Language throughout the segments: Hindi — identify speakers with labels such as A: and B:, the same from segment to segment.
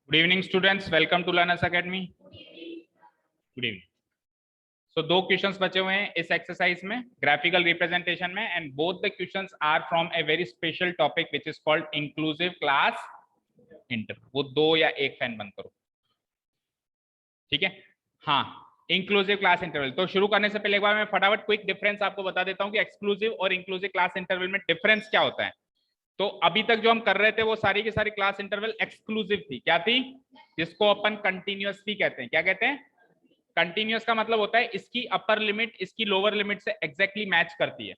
A: Good evening, students. Welcome to Learners Academy. Good evening. So दो क्वेश्चंस बचे हुए हैं इस एक्सरसाइज में, ग्राफिकल रिप्रेजेंटेशन में, and both the questions are from a very special topic which is called inclusive class interval. वो दो या एक फैन बंद करो, ठीक है? हाँ, इंक्लूसिव क्लास इंटरवल। तो शुरू करने से पहले एक बार मैं फटाफट क्विक डिफरेंस आपको बता देता हूँ कि एक्सक्लूसिव और इंक्लूसिव क्लास इंटरवल में डिफरेंस क्या होता है। तो अभी तक जो हम कर रहे थे वो सारी की सारी क्लास इंटरवल एक्सक्लूसिव थी। क्या थी? जिसको अपन कंटिन्यूअस भी कहते हैं। क्या कहते हैं? कंटिन्यूअस का मतलब होता है इसकी अपर लिमिट इसकी लोअर लिमिट से एग्जैक्टली मैच करती है।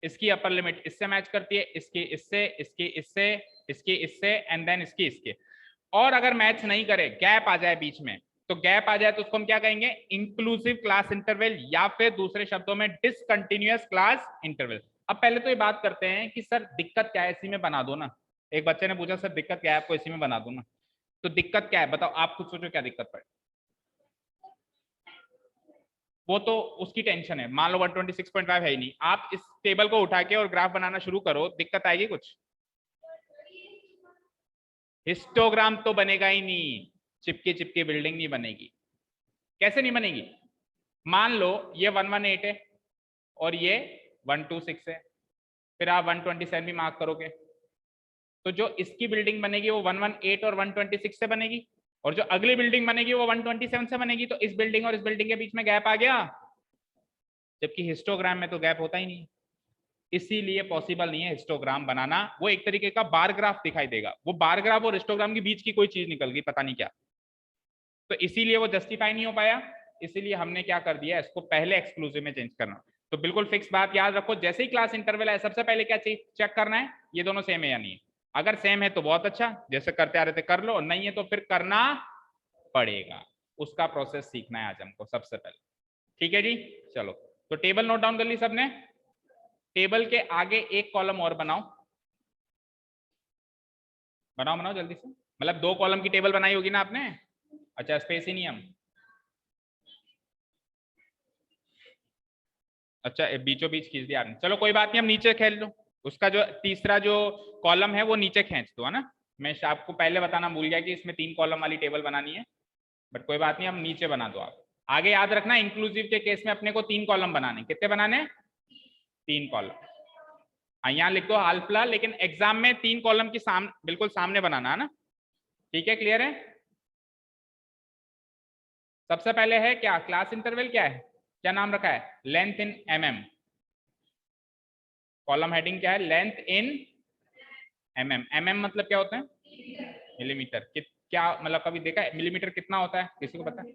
A: इसकी अपर लिमिट इससे मैच करती है, इसकी इससे, इसकी इससे, इसकी इससे, एंड देन इसकी इसके। और अगर मैच नहीं करे, गैप आ जाए बीच में, तो गैप आ जाए तो उसको हम क्या कहेंगे? इंक्लूसिव क्लास इंटरवल, या फिर दूसरे शब्दों में डिसकंटिन्यूअस क्लास इंटरवल। अब पहले तो ये बात करते हैं कि सर दिक्कत क्या है, इसी में बना दो ना। एक बच्चे ने पूछा सर दिक्कत क्या है, आपको इसी में बना दो ना। तो दिक्कत क्या है बताओ, आप खुद सोचो क्या दिक्कत पड़े। वो तो उसकी टेंशन है। मान लो 126.5 है ही नहीं, आप इस टेबल को उठा के और ग्राफ बनाना शुरू करो, दिक्कत आएगी कुछ? हिस्टोग्राम तो बनेगा ही नहीं, चिपकी चिपकी बिल्डिंग नहीं बनेगी। कैसे नहीं बनेगी? मान लो ये 118 है और ये 126 है, फिर आप 127 भी मार्क करोगे, तो जो इसकी बिल्डिंग बनेगी वो 118 और 126 से बनेगी, और जो अगली बिल्डिंग बनेगी वो 127 से बनेगी। तो इस बिल्डिंग और इस बिल्डिंग के बीच में गैप आ गया, जबकि हिस्टोग्राम में तो गैप होता ही नहीं। इसीलिए पॉसिबल नहीं है हिस्टोग्राम बनाना। वो एक तरीके का बार ग्राफ दिखाई देगा, वो बार ग्राफ और हिस्टोग्राम के बीच की कोई चीज निकल गई, पता नहीं क्या। तो इसीलिए वो जस्टिफाई नहीं हो पाया। इसीलिए हमने क्या कर दिया, इसको पहले एक्सक्लूसिव में चेंज करना। तो बिल्कुल फिक्स बात याद रखो, जैसे ही क्लास इंटरवल है सबसे पहले क्या चेक करना है, ये दोनों सेम है या नहीं है। अगर सेम है तो बहुत अच्छा, जैसे करते आ रहे थे कर लो, नहीं है तो फिर करना पड़ेगा। उसका प्रोसेस सीखना है आज हमको सबसे पहले, ठीक है जी? चलो, तो टेबल नोट डाउन कर ली सबने? टेबल के आगे एक कॉलम और बनाओ, बनाओ बनाओ जल्दी से। मतलब 2 कॉलम की टेबल बनाई होगी ना आपने? अच्छा, स्पेस ही नहीं हम। अच्छा, बीचों बीच खींच दिया आपने, चलो कोई बात नहीं, हम नीचे खेल लो। उसका जो तीसरा जो कॉलम है वो नीचे खींच दो, है ना? मैं आपको पहले बताना भूल गया कि इसमें 3 कॉलम वाली टेबल बनानी है, बट कोई बात नहीं, हम नीचे बना दो आप। आगे याद रखना, इंक्लूसिव के केस में अपने को 3 कॉलम बनाने। कितने बनाने? 3 कॉलम। हाँ, यहाँ लिख दो हाल फिलहाल, लेकिन एग्जाम में 3 कॉलम की बिल्कुल सामने बनाना है ना। ठीक है, क्लियर है? सबसे पहले है क्या, क्लास इंटरवल क्या है, क्या नाम रखा है? Length in mm। Column heading क्या है? Length in mm। mm मतलब क्या होता है? मिलीमीटर। क्या मतलब कभी देखा है मिलीमीटर कितना होता है, किसी को पता है?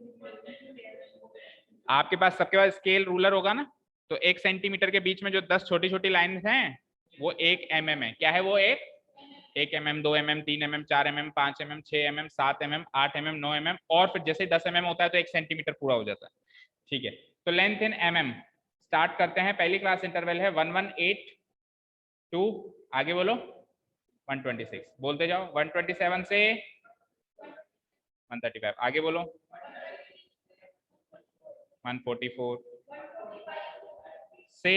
A: आपके पास, सबके पास स्केल रूलर होगा ना, तो 1 सेंटीमीटर के बीच में जो 10 छोटी छोटी लाइन हैं वो 1 mm है। क्या है वो? 1 mm, 2 mm, 3 mm, 4 mm, 5 mm, 6 mm, 7 mm, 8 mm, 9 mm, और फिर जैसे 10 mm होता है तो 1 सेंटीमीटर पूरा हो जाता है। ठीक है, तो लेंथ इन mm। स्टार्ट करते हैं, पहली क्लास इंटरवल है 118 टू, आगे बोलो 126, बोलते जाओ। 127 से 135, आगे बोलो 144 से,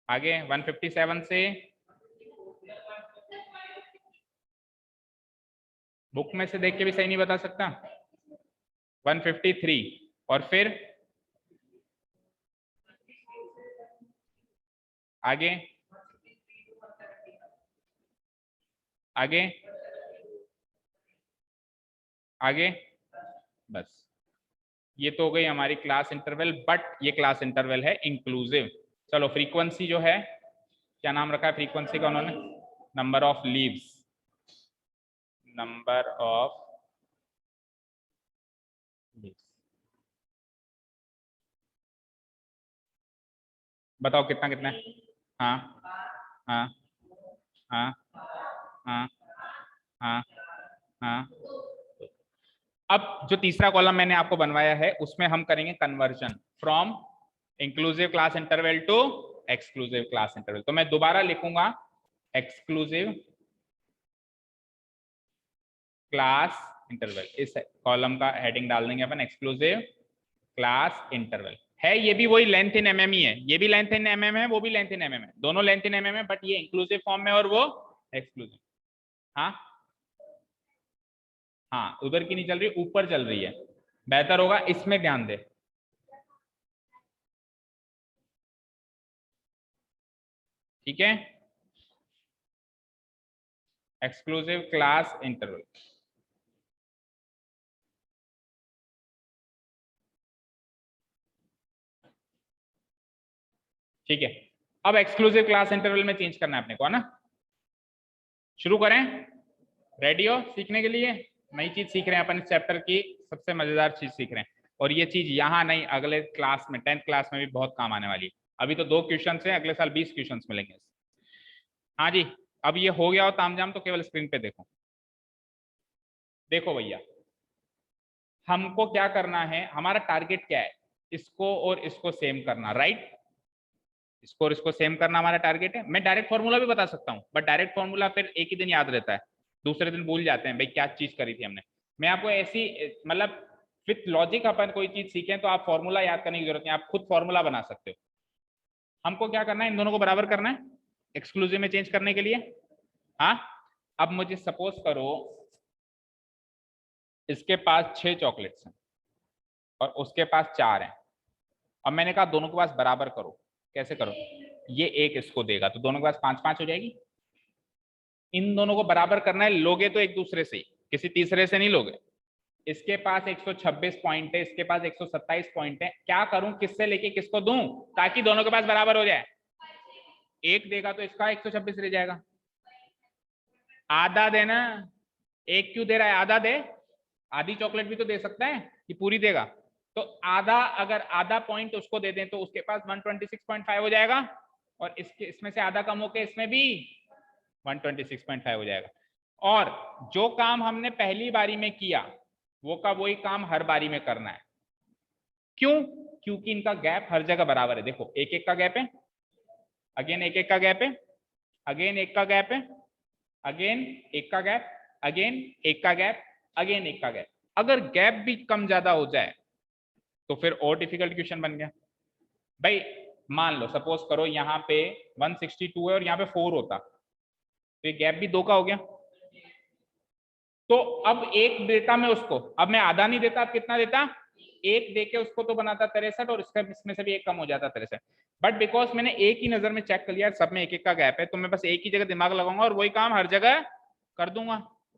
A: आगे 157 से, बुक में से देख के भी सही नहीं बता सकता, 153, और फिर आगे आगे आगे, बस। ये तो हो गई हमारी क्लास इंटरवल, बट ये क्लास इंटरवल है इंक्लूसिव। चलो, फ्रीक्वेंसी जो है, क्या नाम रखा है फ्रीक्वेंसी का उन्होंने? Number of leaves. Number of leaves, बताओ कितना कितना है? हाँ हाँ हाँ हाँ हाँ हाँ। अब जो तीसरा कॉलम मैंने आपको बनवाया है उसमें हम करेंगे conversion from inclusive class interval to exclusive class interval. तो मैं दोबारा लिखूंगा एक्सक्लूसिव क्लास इंटरवल, इस कॉलम का हेडिंग डाल देंगे अपन एक्सक्लूसिव क्लास इंटरवल। है ये भी वही लेंथ इन mm ही है, ये भी लेंथ इन mm है, वो भी लेंथ इन mm है, दोनों लेंथ इन mm है, बट ये इंक्लूसिव फॉर्म में और वो एक्सक्लूसिव। हाँ, हाँ उधर की नहीं चल रही, ऊपर चल रही है, बेहतर होगा इसमें ध्यान दे। ठीक है, एक्सक्लूसिव क्लास इंटरवल। ठीक है, अब एक्सक्लूसिव क्लास इंटरवल में चेंज करना है अपने को, है ना। शुरू करें, रेडी हो सीखने के लिए? नई चीज सीख रहे हैं अपन, इस चैप्टर की सबसे मजेदार चीज सीख रहे हैं, और ये चीज यहाँ नहीं, अगले क्लास में 10th क्लास में भी बहुत काम आने वाली है। अभी तो 2 क्वेश्चन हैं, अगले साल 20 क्वेश्चन मिलेंगे। हाँ जी, अब ये हो गया हो तामझाम तो केवल स्क्रीन पे देखो। देखो भैया, हमको क्या करना है, हमारा टारगेट क्या है, इसको और इसको सेम करना, राइट। इसको और इसको सेम करना हमारा टारगेट है। मैं डायरेक्ट फॉर्मूला भी बता सकता हूँ, बट डायरेक्ट फॉर्मूला फिर एक ही दिन याद रहता है, दूसरे दिन भूल जाते हैं भाई क्या चीज करी थी हमने। मैं आपको ऐसी मतलब विथ लॉजिक अपन कोई चीज सीखें तो आप फॉर्मूला याद करने की जरूरत नहीं, आप खुद फॉर्मूला बना सकते हो। हमको क्या करना है, इन दोनों को बराबर करना है एक्सक्लूसिव में चेंज करने के लिए। हाँ, अब मुझे सपोज करो इसके पास 6 चॉकलेट्स हैं और उसके पास 4 हैं, अब मैंने कहा दोनों के पास बराबर करो। कैसे करो, ये एक इसको देगा तो दोनों के पास 5-5 हो जाएगी। इन दोनों को बराबर करना है, लोगे तो एक दूसरे से, किसी तीसरे से नहीं लोगे। इसके पास 126 पॉइंट है, इसके पास 127 पॉइंट है, क्या करूं, किससे लेके किसको दूं ताकि दोनों के पास बराबर हो जाए। एक देगा तो इसका 126 रह जाएगा, आधा देना। एक क्यों दे रहा है, आधा दे, आधी चॉकलेट भी तो दे सकता है कि पूरी देगा। तो आधा, अगर आधा पॉइंट उसको दे दें तो उसके पास 126.5 हो जाएगा, और इसके इसमें से आधा कम होके इसमें भी 126.5 हो जाएगा। और जो काम हमने पहली बारी में किया वो का वही काम हर बारी में करना है। क्यों? क्योंकि इनका गैप हर जगह बराबर है। देखो एक एक का गैप है, अगेन एक एक का गैप है, अगेन एक का गैप है, अगेन एक का गैप, अगेन एक का गैप, अगेन एक का गैप। अगर गैप भी कम ज्यादा हो जाए तो फिर और डिफिकल्ट क्वेश्चन बन गया भाई। मान लो सपोज करो यहाँ पे 162 है और यहाँ पे 4 होता तो ये गैप भी 2 का हो गया। तो अब एक देता मैं उसको, अब मैं आधा नहीं देता, अब कितना देता, एक देके उसको तो बनाता 63 और इसका इसमें से भी एक कम हो जाता 63। बट बिकॉज मैंने एक ही नजर में चेक कर लिया सब में एक एक का गैप है, तो मैं बस एक ही जगह दिमाग लगाऊंगा और वही काम हर जगह कर दूंगा,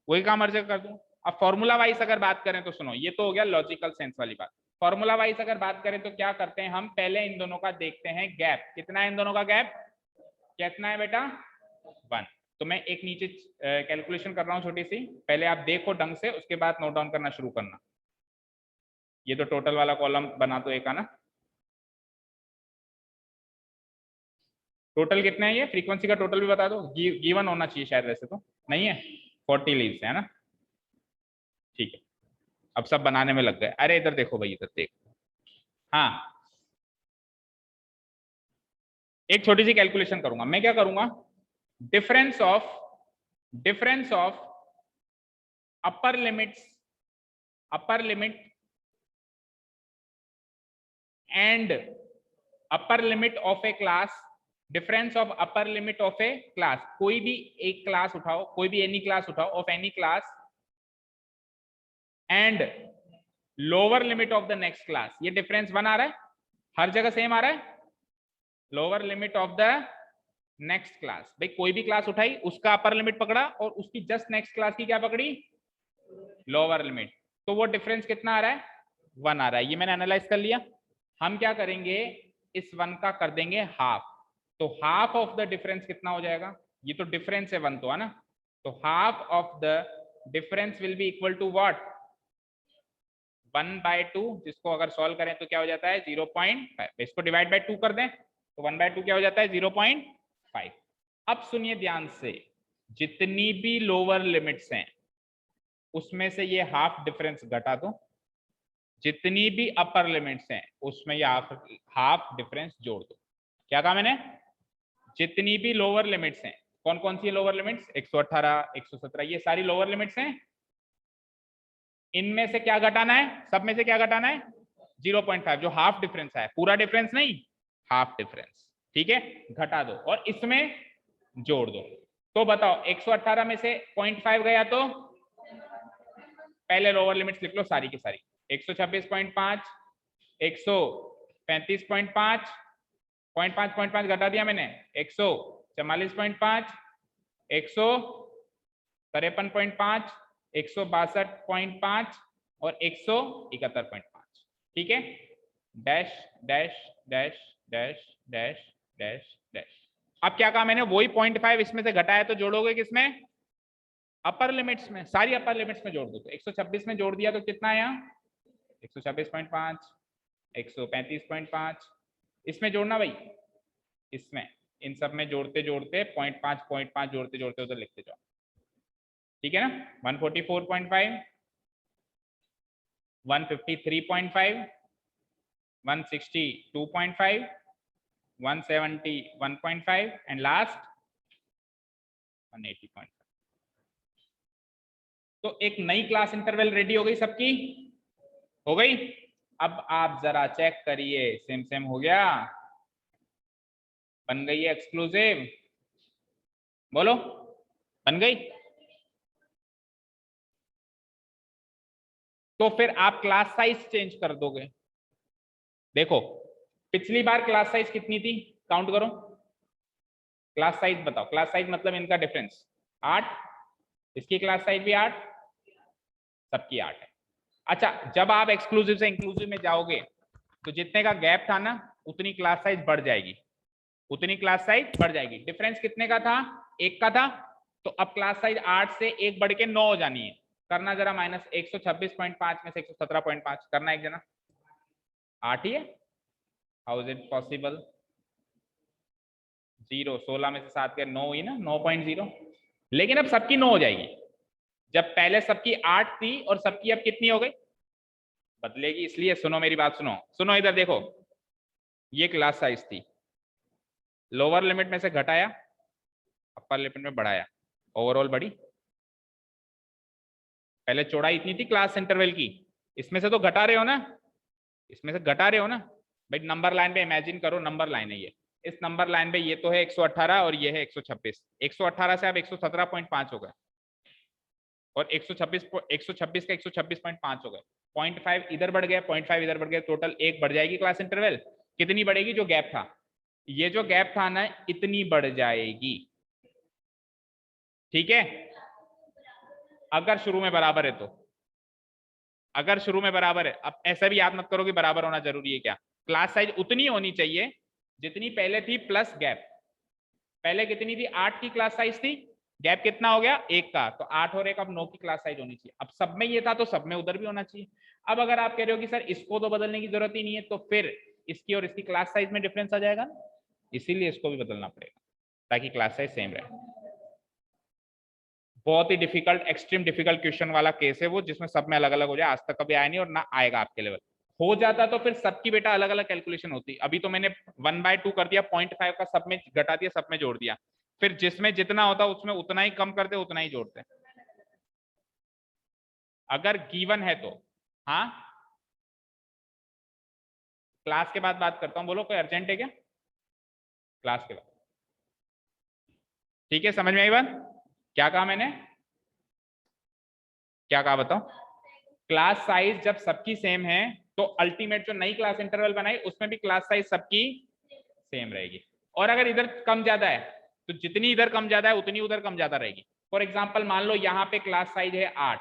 A: वही काम हर जगह कर दूंगा। अब फॉर्मूला वाइज अगर बात करें तो सुनो, ये तो हो गया लॉजिकल सेंस वाली बात। फॉर्मूला वाइज अगर बात करें तो क्या करते हैं हम, पहले इन दोनों का देखते हैं गैप कितना है, इन दोनों का गैप कितना है बेटा 1। तो मैं एक नीचे कैलकुलेशन कर रहा हूं छोटी सी, पहले आप देखो ढंग से, उसके बाद नोट डाउन करना शुरू करना। ये तो टोटल वाला कॉलम बना तो एक आना, टोटल कितना है, ये फ्रीक्वेंसी का टोटल भी बता दो, गिवन होना चाहिए शायद, वैसे तो नहीं है, 40 लीव्स है ना। ठीक है, अब सब बनाने में लग गए। अरे इधर देखो भाई, इधर देखो। हाँ, एक छोटी सी कैलकुलेशन करूंगा मैं, क्या करूंगा, difference of upper limit and upper limit of A class, difference of upper limit of A class, कोई भी एक क्लास उठाओ, कोई भी एनी क्लास उठाओ, of any class, and lower limit of the next class. ये डिफरेंस 1 आ रहा है, हर जगह सेम आ रहा है। Lower limit of the next class, भाई कोई भी क्लास उठाई उसका अपर लिमिट पकड़ा और उसकी जस्ट नेक्स्ट क्लास की क्या पकड़ी, लोअर लिमिट। तो वो डिफरेंस कितना आ रहा है, 1 आ रहा है। ये मैंने एनालाइज कर लिया। हम क्या करेंगे, इस 1 का कर देंगे हाफ, तो हाफ ऑफ द डिफरेंस कितना हो जाएगा, ये तो डिफरेंस है 1 तो, है ना। तो half of the difference will be equal to what, 1/2, जिसको अगर सॉल्व करें तो क्या हो जाता है 0.5, इसको डिवाइड बाय 2 कर दें तो 1/2 क्या हो जाता है 0.5। अब सुनिए ध्यान से, जितनी भी लोअर लिमिट्स हैं उसमें से ये हाफ डिफरेंस घटा दो, जितनी भी अपर लिमिट्स हैं उसमें ये हाफ डिफरेंस जोड़ दो। क्या कहा मैंने, जितनी भी लोअर लिमिट्स हैं, कौन कौन सी लोअर लिमिट्स, 118, 117, ये सारी लोअर लिमिट्स हैं। इनमें से क्या घटाना है, सब में से क्या घटाना है 0.5, जो हाफ डिफरेंस है, पूरा डिफरेंस नहीं, हाफ डिफरेंस। ठीक है, घटा दो और इसमें जोड़ दो। तो बताओ 118 में से 0.5 गया तो पहले लोअर लिमिट्स लिख लो सारी की सारी, 126.5, 135.5, 0.5 घटा दिया मैंने, 144.5, 153.5, 162.5 और 171.5। ठीक है, dash dash dash dash dash dash dash. अब क्या कहा मैंने, वही 0.5 इसमें से घटाया तो जोड़ोगे किसमें, अपर लिमिट्स में, सारी अपर लिमिट्स में जोड़ दो। तो 126 में जोड़ दिया तो कितना है यहाँ, 126.5, 135.5, इसमें जोड़ना भाई, इसमें, इन सब में जोड़ते जोड़ते 0.5 जोड़ते जोड़ते उधर लिखते जाओ। ठीक है ना, 144.5, 153.5, 162.5, 171.5 एंड लास्ट 180.5। तो एक नई क्लास इंटरवल रेडी हो गई सबकी, हो गई। अब आप जरा चेक करिए, सेम सेम हो गया, बन गई है एक्सक्लूसिव, बोलो बन गई। तो फिर आप क्लास साइज चेंज कर दोगे। देखो पिछली बार क्लास साइज कितनी थी, काउंट करो, क्लास साइज बताओ, क्लास साइज मतलब इनका डिफरेंस 8, इसकी क्लास साइज भी 8, सबकी 8 है। अच्छा, जब आप एक्सक्लूसिव से इंक्लूसिव में जाओगे तो जितने का गैप था ना, उतनी क्लास साइज बढ़ जाएगी, उतनी क्लास साइज बढ़ जाएगी। डिफरेंस कितने का था, 1 का था, तो अब क्लास साइज 8 से 1 बढ़ के 9 हो जानी है। करना जरा, माइनस 126.5 में से 117.5 करना, एक जना, 8 ही है, हाउ इज इट पॉसिबल, 0, 16 में से 7 के 9 ही ना, 9.0। लेकिन अब सबकी 9 हो जाएगी, जब पहले सबकी 8 थी और सबकी अब कितनी हो गई, बदलेगी। इसलिए सुनो मेरी बात, सुनो सुनो इधर देखो, ये क्लास साइज थी, लोअर लिमिट में से घटाया, अपर लिमिट में बढ़ाया, ओवरऑल बढ़ी। पहले चौड़ाई इतनी थी क्लास इंटरवल की, इसमें से तो घटा रहे हो ना, इसमें से घटा रहे हो ना भाई। नंबर लाइन पे इमेजिन करो, नंबर लाइन है ये, इस नंबर लाइन पे ये तो है 118 और ये है 126, 118 से अब 117.5 हो गए और 126 का 126.5 हो गए, 0.5 इधर बढ़ गया, 0.5 इधर बढ़ गया, टोटल 1 बढ़ जाएगी क्लास इंटरवल। कितनी बढ़ेगी, जो गैप था, ये जो गैप था ना, इतनी बढ़ जाएगी। ठीक है, अगर शुरू में बराबर है तो, अगर शुरू में बराबर है। अब ऐसा भी याद मत करो कि बराबर होना जरूरी है, क्या, क्लास साइज उतनी होनी चाहिए जितनी पहले थी प्लस गैप। पहले कितनी थी, 8 की क्लास साइज थी, गैप कितना हो गया, 1 का, तो 8 और 1 अब 9 की क्लास साइज होनी चाहिए। अब सब में ये था तो सब में उधर भी होना चाहिए। अब अगर आप कह रहे हो कि सर इसको तो बदलने की जरूरत ही नहीं है, तो फिर इसकी और इसकी क्लास साइज में डिफरेंस आ जाएगा, इसीलिए इसको भी बदलना पड़ेगा ताकि क्लास साइज सेम रहे। बहुत ही डिफिकल्ट, एक्सट्रीम डिफिकल्ट क्वेश्चन वाला केस है वो, जिसमें सब में अलग अलग हो जाए, आज तक कभी आया नहीं और ना आएगा आपके लेवल। हो जाता तो फिर सबकी बेटा अलग अलग कैलकुलेशन होती। अभी तो मैंने 1/2 कर दिया, 0.5 का सब में घटा दिया, सब में जोड़ दिया, फिर जिसमें जितना होता उसमें उतना ही कम करते, उतना ही जोड़ते, अगर गिवन है तो। हाँ, क्लास के बाद बात करता हूँ, बोलो कोई अर्जेंट है क्या, क्लास के बाद। ठीक है, समझ में आई बात, क्या कहा मैंने, क्या कहा बताओ। क्लास साइज जब सबकी सेम है तो अल्टीमेट जो नई क्लास इंटरवल बनाई उसमें भी क्लास साइज सबकी सेम रहेगी। और अगर इधर कम ज्यादा है तो जितनी इधर कम ज्यादा है उतनी उधर कम ज्यादा रहेगी। फॉर एग्जांपल मान लो यहाँ पे क्लास साइज है 8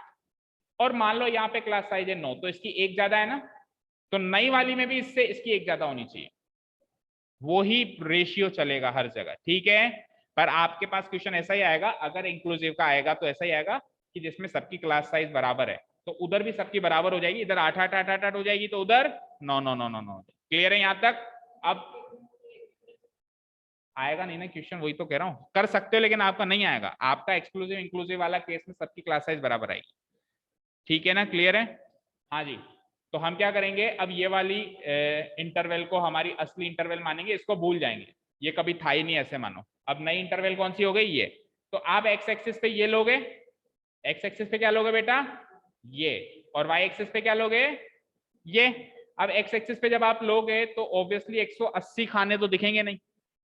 A: और मान लो यहाँ पे क्लास साइज है 9, तो इसकी 1 ज्यादा है ना, तो नई वाली में भी इससे इसकी 1 ज्यादा होनी चाहिए, वो ही रेशियो चलेगा हर जगह। ठीक है, पर आपके पास क्वेश्चन ऐसा ही आएगा, अगर इंक्लूसिव का आएगा तो ऐसा ही आएगा कि जिसमें सबकी क्लास साइज बराबर है, तो उधर भी सबकी बराबर हो जाएगी, इधर 8 8 8 8 8 हो जाएगी, तो उधर 9 9 9 9 9। क्लियर है यहाँ तक। अब आएगा नहीं ना क्वेश्चन, वही तो कह रहा हूँ, कर सकते हो लेकिन आपका नहीं आएगा, आपका एक्सक्लूसिव इंक्लूसिव वाला केस में सबकी क्लास साइज बराबर आएगी। ठीक है ना, क्लियर है। हाँ जी, तो हम क्या करेंगे, अब ये वाली इंटरवल को हमारी असली इंटरवल मानेंगे, इसको भूल जाएंगे, ये कभी था ही नहीं ऐसे मानो। अब नई इंटरवल कौन सी हो गई, ये। तो आप एक्स एक्सिस पे ये लोगे, एक्स एक्सिस पे क्या लोगे बेटा, ये, और वाई एक्सिस पे क्या लोगे, ये। अब एक्स एक्सिस पे जब आप लोगे तो ऑब्वियसली 180 खाने तो दिखेंगे नहीं,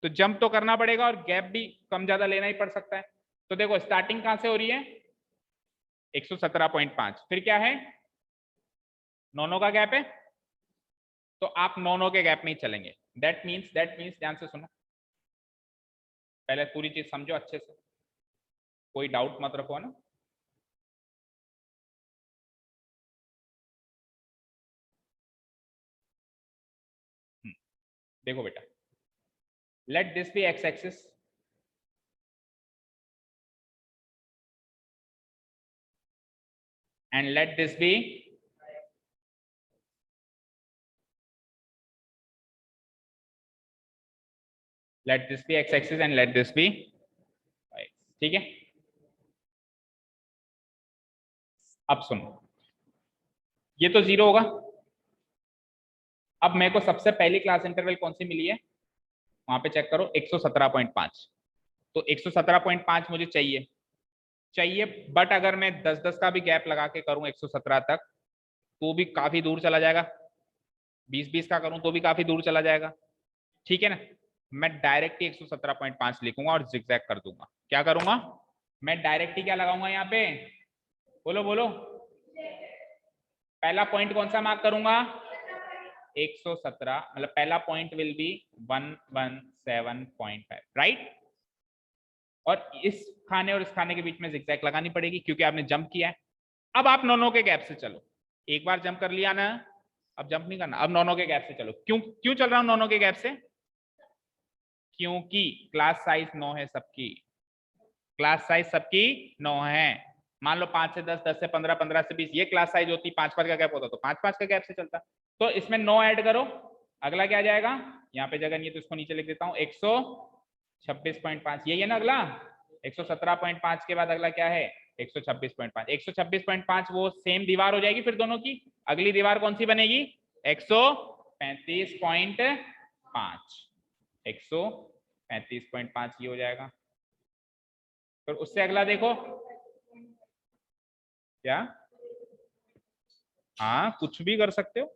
A: तो जंप तो करना पड़ेगा और गैप भी कम ज्यादा लेना ही पड़ सकता है। तो देखो स्टार्टिंग कहां से हो रही है, 117.5, फिर क्या है, नौ का गैप है, तो आप नौ के गैप में ही चलेंगे। दैट मीन्स ध्यान से सुनो, पहले पूरी चीज समझो अच्छे से, कोई डाउट मत रखो ना। देखो बेटा, let this be x axis and let this be x axis and let this be y। ठीक है, अब सुनो, ये तो 0 होगा। अब मेरे को सबसे पहली क्लास इंटरवल कौन सी मिली है, वहां पे चेक करो, 117.5। तो 117.5 मुझे चाहिए, बट अगर मैं 10-10 का भी गैप लगा के करूं 117 तक, तो भी काफी दूर चला जाएगा। 20-20 का करूं तो भी काफी दूर चला जाएगा। ठीक है ना, मैं डायरेक्ट ही 117.5 लिखूंगा और जिगजैग कर दूंगा। क्या करूंगा, मैं डायरेक्ट ही क्या लगाऊंगा यहाँ पे, बोलो बोलो, पहला पॉइंट कौन सा मार्क करूंगा, 117, मतलब पहला पॉइंट विल बी 117.5, राइट। और इस खाने और इस खाने के बीच में जिगजैग लगानी पड़ेगी क्योंकि आपने जंप किया है। अब आप नौ के गैप से चलो, एक बार जंप कर लिया ना, अब जंप नहीं करना, अब नौ के गैप से चलो। क्यों क्यों चल रहा हूं नौ के गैप से, क्योंकि क्लास साइज 9 है सबकी, क्लास साइज सबकी 9 है। मान लो 5 से 10, 10 से 15, 15 से 20, ये क्लास साइज होती, 5-5 का गैप होता तो 5-5 का गैप से चलता। तो इसमें 9 ऐड करो, अगला क्या आ जाएगा, यहाँ पे जगह नहीं है तो इसको नीचे लिख देता हूँ, 126.5, यही है ना अगला। 117.5 के बाद अगला क्या है, 126.5। 126.5 वो सेम दीवार हो जाएगी फिर दोनों की। अगली दीवार कौन सी बनेगी, 135.5, 135.5 ये हो जाएगा। फिर उससे अगला देखो क्या, हाँ कुछ भी कर सकते हो,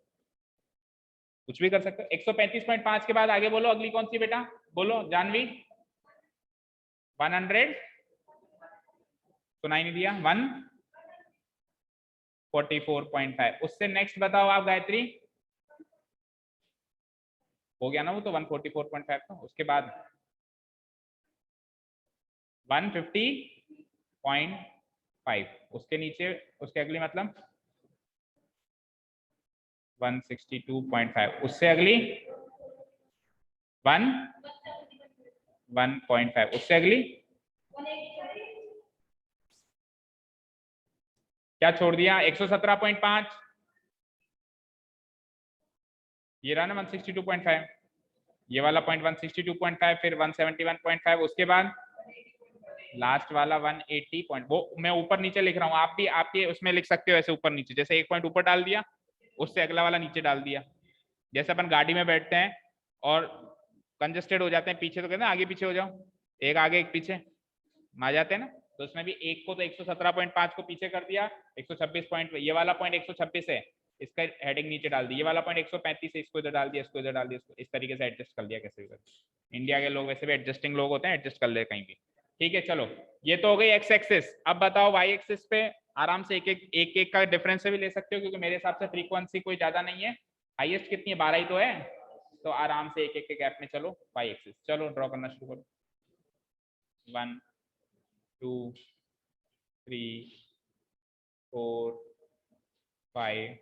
A: कुछ भी कर सकते हो। 135.5 के बाद आगे बोलो, अगली कौन सी बेटा, बोलो जानवी। 100, सुनाई नहीं दिया, 144.5। उससे नेक्स्ट बताओ आप गायत्री, हो गया ना वो तो 144.5। तो उसके बाद 150.5, उसके नीचे, उसके अगली मतलब 162.5, उससे अगली 1.5, उससे अगली क्या छोड़ दिया, 117.5, ये रहा ना 162.5, ये वाला पॉइंट 162.5, फिर 171.5, उसके बाद लास्ट वाला 180 पॉइंट। वो मैं ऊपर नीचे लिख रहा हूँ, आप भी आपके उसमें लिख सकते हो ऐसे ऊपर नीचे, जैसे एक पॉइंट ऊपर डाल दिया, उससे अगला वाला नीचे डाल दिया। जैसे अपन गाड़ी में बैठते हैं और कंजेस्टेड हो जाते हैं पीछे, तो कहते हैं आगे पीछे हो जाओ, एक आगे एक पीछे आ जाते हैं ना। तो उसमें भी एक को तो 117.5 को पीछे कर दिया, 126 पॉइंट, ये वाला पॉइंट 126 है, इसका हेडिंग नीचे डाल दी, ये वाला पॉइंट 135 है, इसको इधर डाल दिया, इसको इधर डाल दिया, इसको इस तरीके से एडजस्ट कर दिया। कैसे भी इंडिया के लोग वैसे भी एडजस्टिंग लोग होते हैं, एडजस्ट कर ले कहीं भी। ठीक है चलो, ये तो हो गई एक्स एक्सिस। अब बताओ वाई एक्सिस पे आराम से एक का डिफरेंस से भी ले सकते हो, क्योंकि मेरे हिसाब से फ्रीक्वेंसी कोई ज्यादा नहीं है, हाईएस्ट कितनी है, 12 ही तो है। तो आराम से एक के गैप में चलो वाई एक्सिस, चलो ड्रॉ करना शुरू करो। 1 2 3 4 5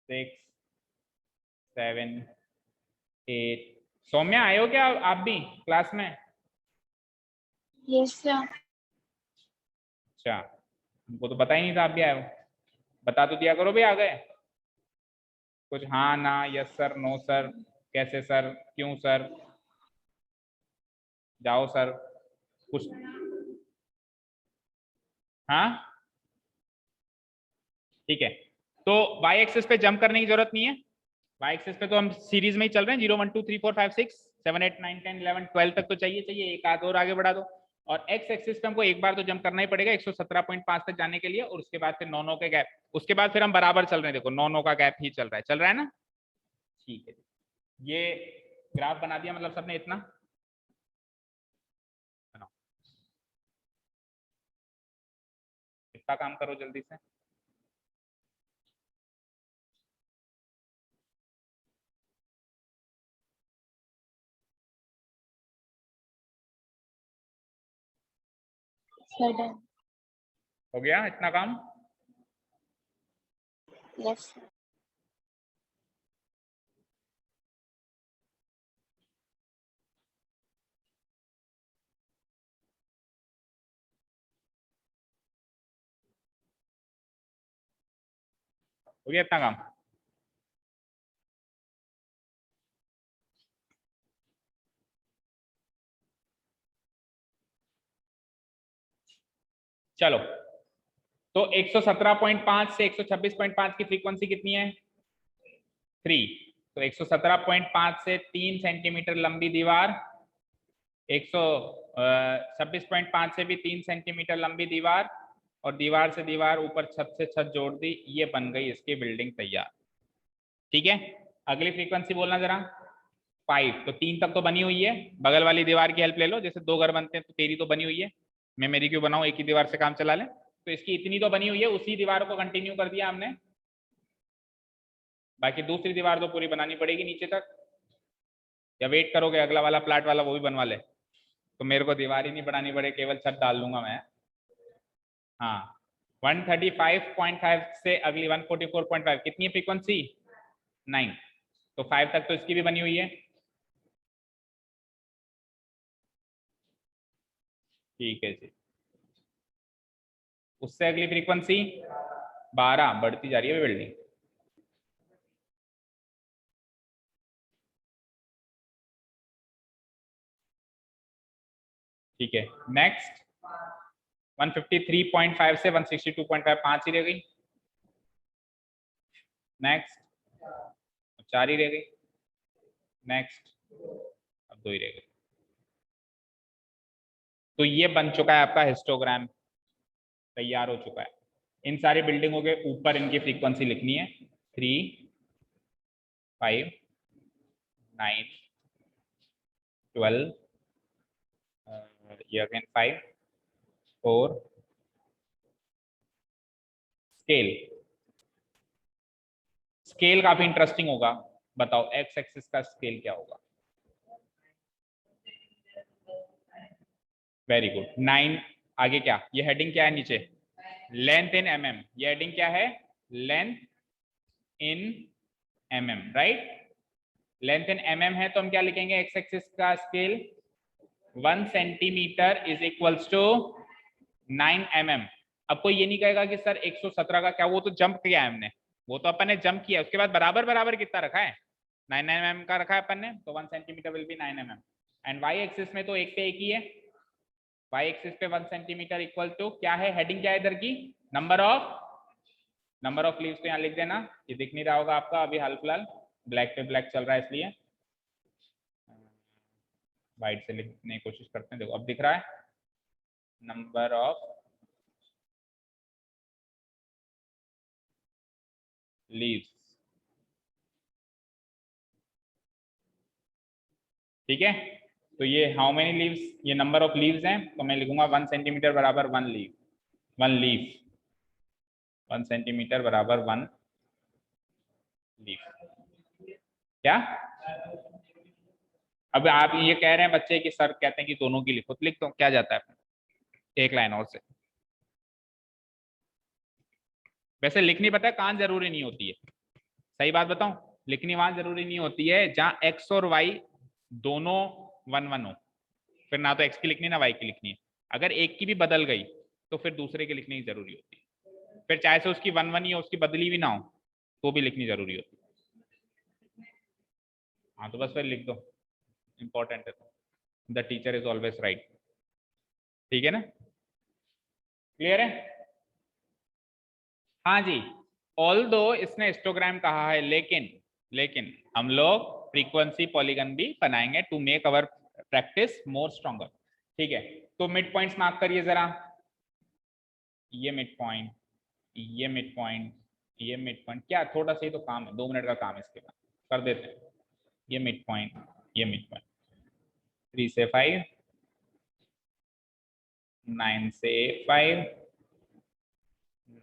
A: 6 7 8। सौम्या आए हो क्या आप भी क्लास में?
B: Yes sir.
A: अच्छा, हमको तो पता ही नहीं था आप भी आए हो, बता तो दिया करो भी आ गए कुछ, हाँ ना, यस सर, नो सर, कैसे सर, क्यों सर, जाओ सर, कुछ। हाँ ठीक है, तो वाई एक्सिस पे जंप करने की जरूरत नहीं है। वाई एक्सिस पे तो हम सीरीज में ही चल रहे हैं, 0 1 2 3 4 5 6 7 8 9 10 11 12 तक तो चाहिए, एक आध और आगे बढ़ा दो। और एक्स एक्सिस पे हमको एक बार तो जंप करना ही पड़ेगा 117.5 तक जाने के लिए, और उसके बाद फिर 9 के गैप, उसके बाद फिर हम बराबर चल रहे हैं, देखो 9 का गैप ही चल रहा है ना। ठीक है, ये ग्राफ बना दिया, मतलब सबने इतना बनाओ, इतना काम करो जल्दी से। हो गया इतना काम?
B: यस।
A: हो गया इतना काम? चलो, तो 117.5 से 126.5 की फ्रीक्वेंसी कितनी है? 3। तो 117.5 से 3 सेंटीमीटर लंबी दीवार, 126.5 से भी 3 सेंटीमीटर लंबी दीवार, और दीवार से दीवार ऊपर छत से छत जोड़ दी, ये बन गई इसकी बिल्डिंग तैयार। ठीक है, अगली फ्रीक्वेंसी बोलना जरा। 5। तो 3 तक तो बनी हुई है, बगल वाली दीवार की हेल्प ले लो, जैसे 2 घर बनते हैं तो तेरी तो बनी हुई है, मैं मेरी क्यों बनाऊं, एक ही दीवार से काम चला ले। तो इसकी इतनी तो बनी हुई है, उसी दीवार को कंटिन्यू कर दिया हमने, बाकी दूसरी दीवार तो पूरी बनानी पड़ेगी नीचे तक। या वेट करोगे अगला वाला प्लाट वाला वो भी बनवा ले, तो मेरे को दीवार ही नहीं बनानी पड़े, केवल छत डाल दूंगा मैं। हाँ, 135.5 से अगली 144.5 कितनी है फ्रीक्वेंसी? 9। तो 5 तक तो इसकी भी बनी हुई है। ठीक है जी, उससे अगली फ्रीक्वेंसी 12, बढ़ती जा रही है बिल्डिंग। ठीक है, नेक्स्ट 153.5 से 162.5, 5 ही रह गई। नेक्स्ट, 4 ही रह गई। नेक्स्ट, अब 2 ही रह गई। तो ये बन चुका है आपका हिस्टोग्राम, तैयार हो चुका है। इन सारी बिल्डिंगों के ऊपर इनकी फ्रीक्वेंसी लिखनी है, 3, 5, 9, 12, ये अगेन 5, 4, स्केल। स्केल काफी इंटरेस्टिंग होगा, बताओ एक्स एक्सिस का स्केल क्या होगा? Very good, 9। आगे क्या, ये हेडिंग क्या है नीचे? Length in mm। ये हेडिंग क्या है? Length in mm, right. Length in mm है तो हम क्या लिखेंगे? एक्स एक्सिस का scale 1 centimetre is equals to 9 mm। अब कोई ये नहीं कहेगा कि सर 117 का क्या, वो तो जंप किया है हमने, वो तो अपन ने जंप किया, उसके बाद बराबर बराबर कितना रखा है? 9 mm का रखा है अपन ने, तो 1 centimetre will be 9 mm। And y axis में तो एक पे एक ही है, वाई एक्सिस पे 1 सेंटीमीटर इक्वल टू क्या है? हेडिंग क्या है इधर की? Number of leaves. तो यहाँ लिख देना, ये दिख नहीं रहा होगा आपका अभी हाल फिलहाल, ब्लैक पे ब्लैक चल रहा है इसलिए वाइट से लिखने की कोशिश करते हैं। देखो अब दिख रहा है, नंबर ऑफ लीव्स। ठीक है, तो ये हाउ मेनी लीव्स, ये नंबर ऑफ लीव्स हैं, तो मैं लिखूंगा 1 सेंटीमीटर बराबर 1 लीव, 1 लीफ, 1 सेंटीमीटर बराबर 1 लीफ। क्या? अब आप ये कह रहे हैं बच्चे कि सर कहते हैं कि दोनों की लिखो, तो लिख दो, क्या जाता है एक लाइन और से। वैसे लिखनी पता है कहाँ जरूरी नहीं होती है, सही बात बताऊं, लिखनी वहां जरूरी नहीं होती है जहां एक्स और वाई दोनों 1 1 हो, फिर ना तो एक्स की लिखनी ना वाई की लिखनी है। अगर एक की भी बदल गई तो फिर दूसरे की लिखनी जरूरी होती है, फिर चाहे से उसकी 1 1 ही हो, उसकी बदली भी ना हो, तो भी लिखनी जरूरी होती है। हाँ तो बस फिर लिख दो, इंपॉर्टेंट है तो, the teacher is always right. ठीक है ना, क्लियर है? हाँ जी, ऑल दो इसने हिस्टोग्राम कहा है, लेकिन लेकिन हम लोग फ्रीक्वेंसी पॉलीगन भी बनाएंगे to make our practice more stronger. ठीक है, तो मिड पॉइंट्स मार्क करिए जरा, ये मिड पॉइंट, ये मिड पॉइंट, ये मिड पॉइंट, क्या थोड़ा सा ही तो काम है, 2 मिनट का काम है, इसके बाद कर देते हैं। ये मिड पॉइंट, ये मिड पॉइंट, 3 से 5, 9 से 5,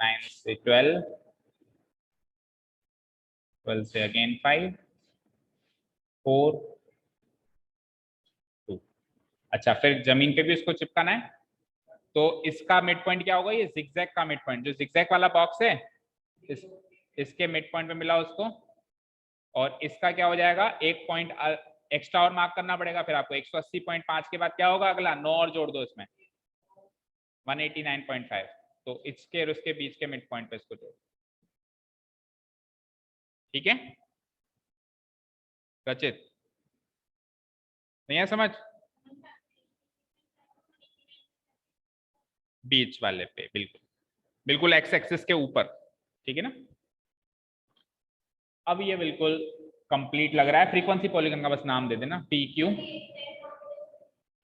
A: 9 से 12, 12 से अगेन 5, 4, 2। अच्छा, फिर जमीन पे भी इसको चिपकाना है, तो इसका मिड पॉइंट क्या होगा? ये जिगजैग का मिड पॉइंट, जो जिगजैग वाला बॉक्स है इसके मिड पॉइंट पे मिला उसको, और इसका क्या हो जाएगा? एक पॉइंट एक्स्ट्रा और मार्क करना पड़ेगा फिर आपको। 180.5 के बाद क्या होगा अगला? 9 और जोड़ दो इसमें, 189.5। तो इसके और उसके बीच के मिड पॉइंट पे इसको जोड़। ठीक है रचित, नहीं है समझ? बीच वाले पे बिल्कुल बिल्कुल एक्स एक्सिस के ऊपर, ठीक है ना? अब ये बिल्कुल कंप्लीट लग रहा है। फ्रीक्वेंसी पॉलीगन का बस नाम दे देना पी क्यू।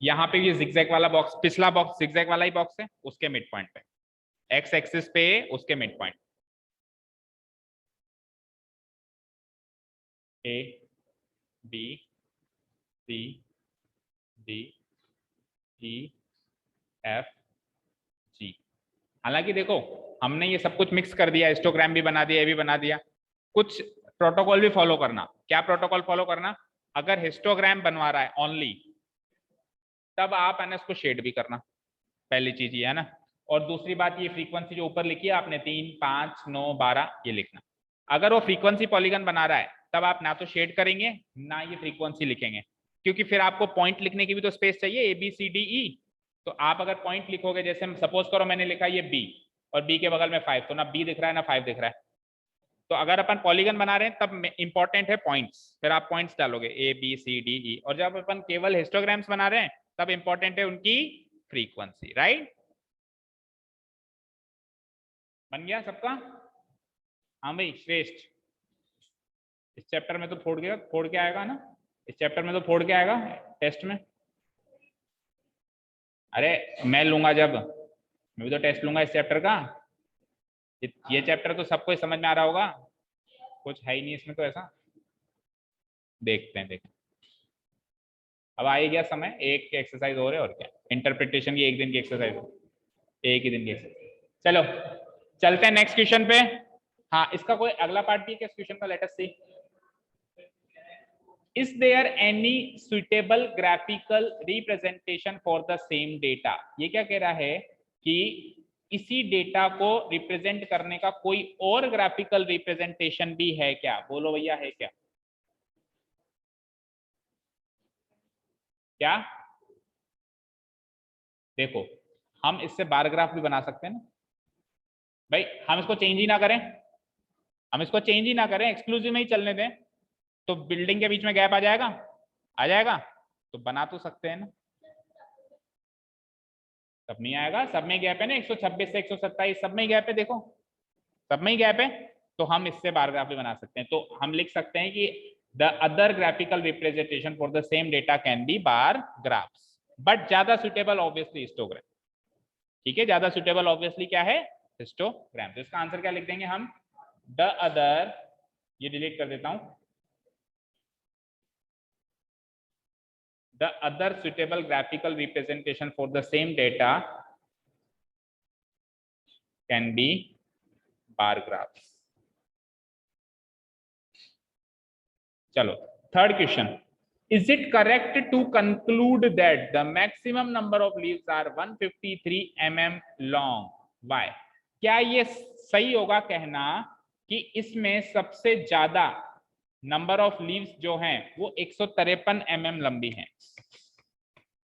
A: यहाँ पे ये जिगजैग वाला बॉक्स, पिछला बॉक्स जिगजैग वाला ही बॉक्स है, उसके मिड पॉइंट पे एक्स एक्सिस पे उसके mid point A B C D E F G. हालांकि देखो हमने ये सब कुछ मिक्स कर दिया, हिस्टोग्राम भी बना दिया, ये भी बना दिया। कुछ प्रोटोकॉल भी फॉलो करना। क्या प्रोटोकॉल फॉलो करना? अगर हिस्टोग्राम बनवा रहा है ओनली, तब आप है ना इसको शेड भी करना, पहली चीज ये है ना। और दूसरी बात, ये फ्रीक्वेंसी जो ऊपर लिखी है आपने 3, 5, 9, 12, ये लिखना। अगर वो फ्रीक्वेंसी पॉलीगन बना रहा है तब आप ना तो शेड करेंगे ना ये फ्रीक्वेंसी लिखेंगे, क्योंकि फिर आपको पॉइंट लिखने की भी तो स्पेस चाहिए, ए बी सी डी ई। तो आप अगर पॉइंट लिखोगे, जैसे सपोज करो मैंने लिखा ये बी और बी के बगल में 5, तो ना बी दिख रहा है ना 5 दिख रहा है। तो अगर अपन पॉलीगन बना रहे हैं तब इंपॉर्टेंट है पॉइंट्स, फिर आप पॉइंट्स डालोगे ए बी सी डी ई। और जब अपन केवल हिस्टोग्राम्स बना रहे हैं तब इंपॉर्टेंट है उनकी फ्रीक्वेंसी। राइट, बन गया सबका? हाँ भाई श्रेष्ठ, इस चैप्टर में तो फोड़ के आएगा ना, इस चैप्टर में तो फोड़ के आएगा टेस्ट में। अरे मैं लूंगा, जब मैं भी तो टेस्ट लूंगा इस चैप्टर का। ये चैप्टर तो सबको ही समझ में आ रहा होगा, कुछ है ही नहीं इसमें तो ऐसा। देखते हैं देखते हैं। अब आ ही गया समय, एक एक्सरसाइज हो रहे और क्या, इंटरप्रिटेशन की एक दिन की एक्सरसाइज, एक ही दिन की एक्सरसाइज। चलो चलते हैं नेक्स्ट क्वेश्चन पे। हाँ, इसका कोई अगला पार्ट भी है क्या इस क्वेश्चन का? Let us see. Is there any suitable graphical representation for the same data? ये क्या कह रहा है कि इसी डेटा को रिप्रेजेंट करने का कोई और ग्राफिकल रिप्रेजेंटेशन भी है क्या? बोलो भैया, है क्या? क्या? देखो हम इससे बार ग्राफ भी बना सकते हैं ना भाई, हम इसको चेंज ही ना करें, हम इसको चेंज ही ना करें, एक्सक्लूसिव में ही चलने दें, तो बिल्डिंग के बीच में गैप आ जाएगा, आ जाएगा। तो बना तो सकते हैं ना, सब नहीं आएगा, सब में गैप है ना, 126 से 127 सब में गैप है, देखो सब में ही गैप है। तो हम इससे बार ग्राफ भी बना सकते हैं। तो हम लिख सकते हैं कि the other graphical representation for the same data can be bar graphs, but ज्यादा सुटेबल ऑब्वियसली हिस्टोग्राम। ठीक है, ज्यादा सुटेबल ऑब्वियसली क्या है? हिस्टोग्राम। तो इसका आंसर क्या लिख देंगे हम? द अदर, ये डिलीट कर देता हूं, the other suitable graphical representation for the same data can be bar graphs. चलो third question, is it correct to conclude that the maximum number of leaves are 153 mm long? Why? क्या ये सही होगा कहना कि इसमें सबसे ज्यादा नंबर ऑफ लीव्स जो हैं वो 153 mm लंबी हैं?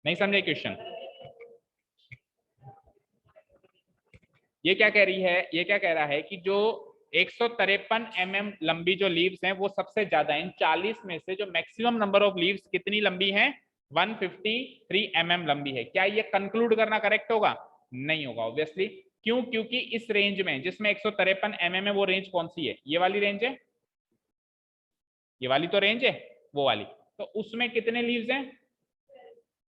A: नहीं समझे क्वेश्चन? ये क्या कह रही है, ये क्या कह रहा है कि जो 153 mm लंबी जो लीव्स हैं वो सबसे ज्यादा, इन 40 में से जो मैक्सिमम नंबर ऑफ लीव्स कितनी लंबी हैं? 153 mm लंबी है। क्या ये कंक्लूड करना करेक्ट होगा? नहीं होगा ऑब्वियसली। क्यों? क्योंकि इस रेंज में जिसमें 153 mm है, वो रेंज कौन सी है? ये वाली रेंज है, ये वाली तो रेंज है, वो वाली। तो उसमें कितने लीव्स हैं?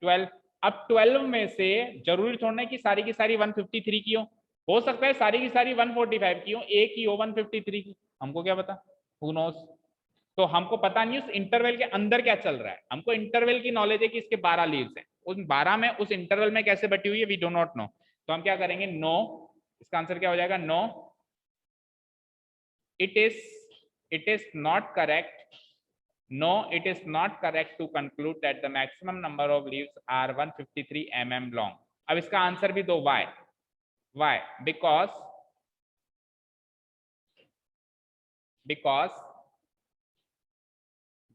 A: 12। अब 12 में से जरूरी थोड़ा है कि सारी की सारी 153 की हो सकता है सारी की सारी 145 की हो, एक ही हो 153 की, हमको क्या पता, हु नोस। तो हमको पता नहीं उस इंटरवल के अंदर क्या चल रहा है, हमको इंटरवल की नॉलेज है कि इसके 12 लीव्स हैं, उन 12 में उस इंटरवल में कैसे बटी हुई है वी डो नॉट नो। तो हम क्या करेंगे? नो, इसका आंसर क्या हो जाएगा? No, it is not correct. No, it is not correct to conclude that the maximum number of leaves are 153 mm long. अब इसका आंसर भी दो, why? Because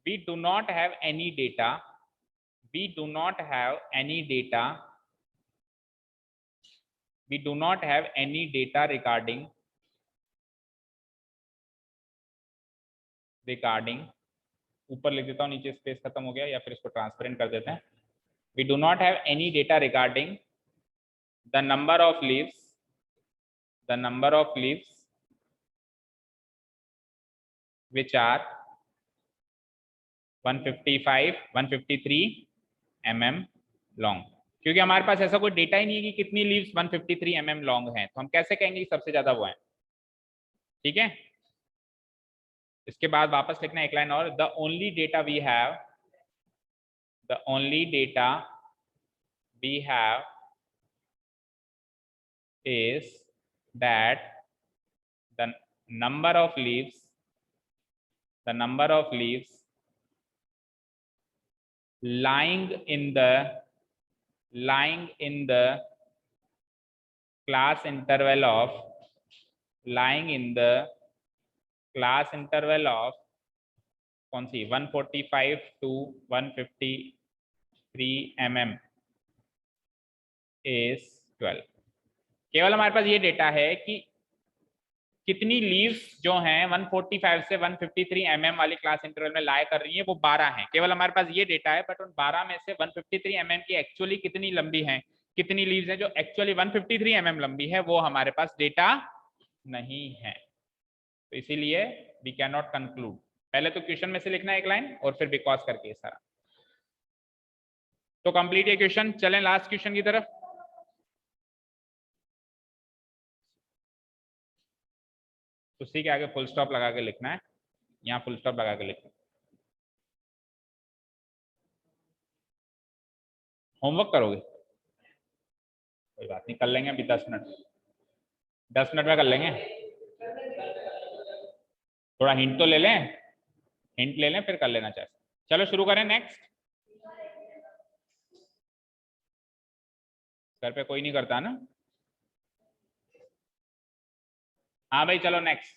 A: we do not have any data. We do not have any data. We do not have any data regarding ऊपर लिख देता हूं, नीचे स्पेस खत्म हो गया, या फिर इसको ट्रांसपेरेंट कर देते हैं. We do not have any data regarding the number of leaves which are 153 mm long. क्योंकि हमारे पास ऐसा कोई डेटा ही नहीं है कि कितनी लीव्स 153 mm लॉन्ग हैं, तो हम कैसे कहेंगे कि सबसे ज्यादा वो है. ठीक है, इसके बाद वापस लिखना एक लाइन और. The only data we have is that the number of leaves lying in the class interval of कौन सी 145 to 153 mm is 12. केवल हमारे पास ये डेटा है कि कितनी लीव्स जो हैं 145 से 153 mm वाली क्लास इंटरवल में लाया कर रही हैं, वो 12 हैं. केवल हमारे पास ये डेटा है, बट उन 12 में से 153 mm की एक्चुअली कितनी लंबी हैं, कितनी लीव्स हैं जो एक्चुअली 153 mm लंबी है, वो हमारे पास डेटा नहीं है. तो इसीलिए वी कैन नॉट कंक्लूड. पहले तो क्वेश्चन में से लिखना एक लाइन और फिर बिकॉज करके सारा. तो कंप्लीट ये क्वेश्चन. चलें लास्ट क्वेश्चन की तरफ. उसी के आगे फुल स्टॉप लगा के लिखना है, यहाँ फुल स्टॉप लगा के लिखना है. होमवर्क करोगे? कोई बात नहीं, कर लेंगे अभी 10 मिनट में कर लेंगे. थोड़ा हिंट तो ले लें, फिर कर लेना चाहिए. चलो शुरू करें. नेक्स्ट. घर पे कोई नहीं करता ना? हाँ भाई चलो नेक्स्ट.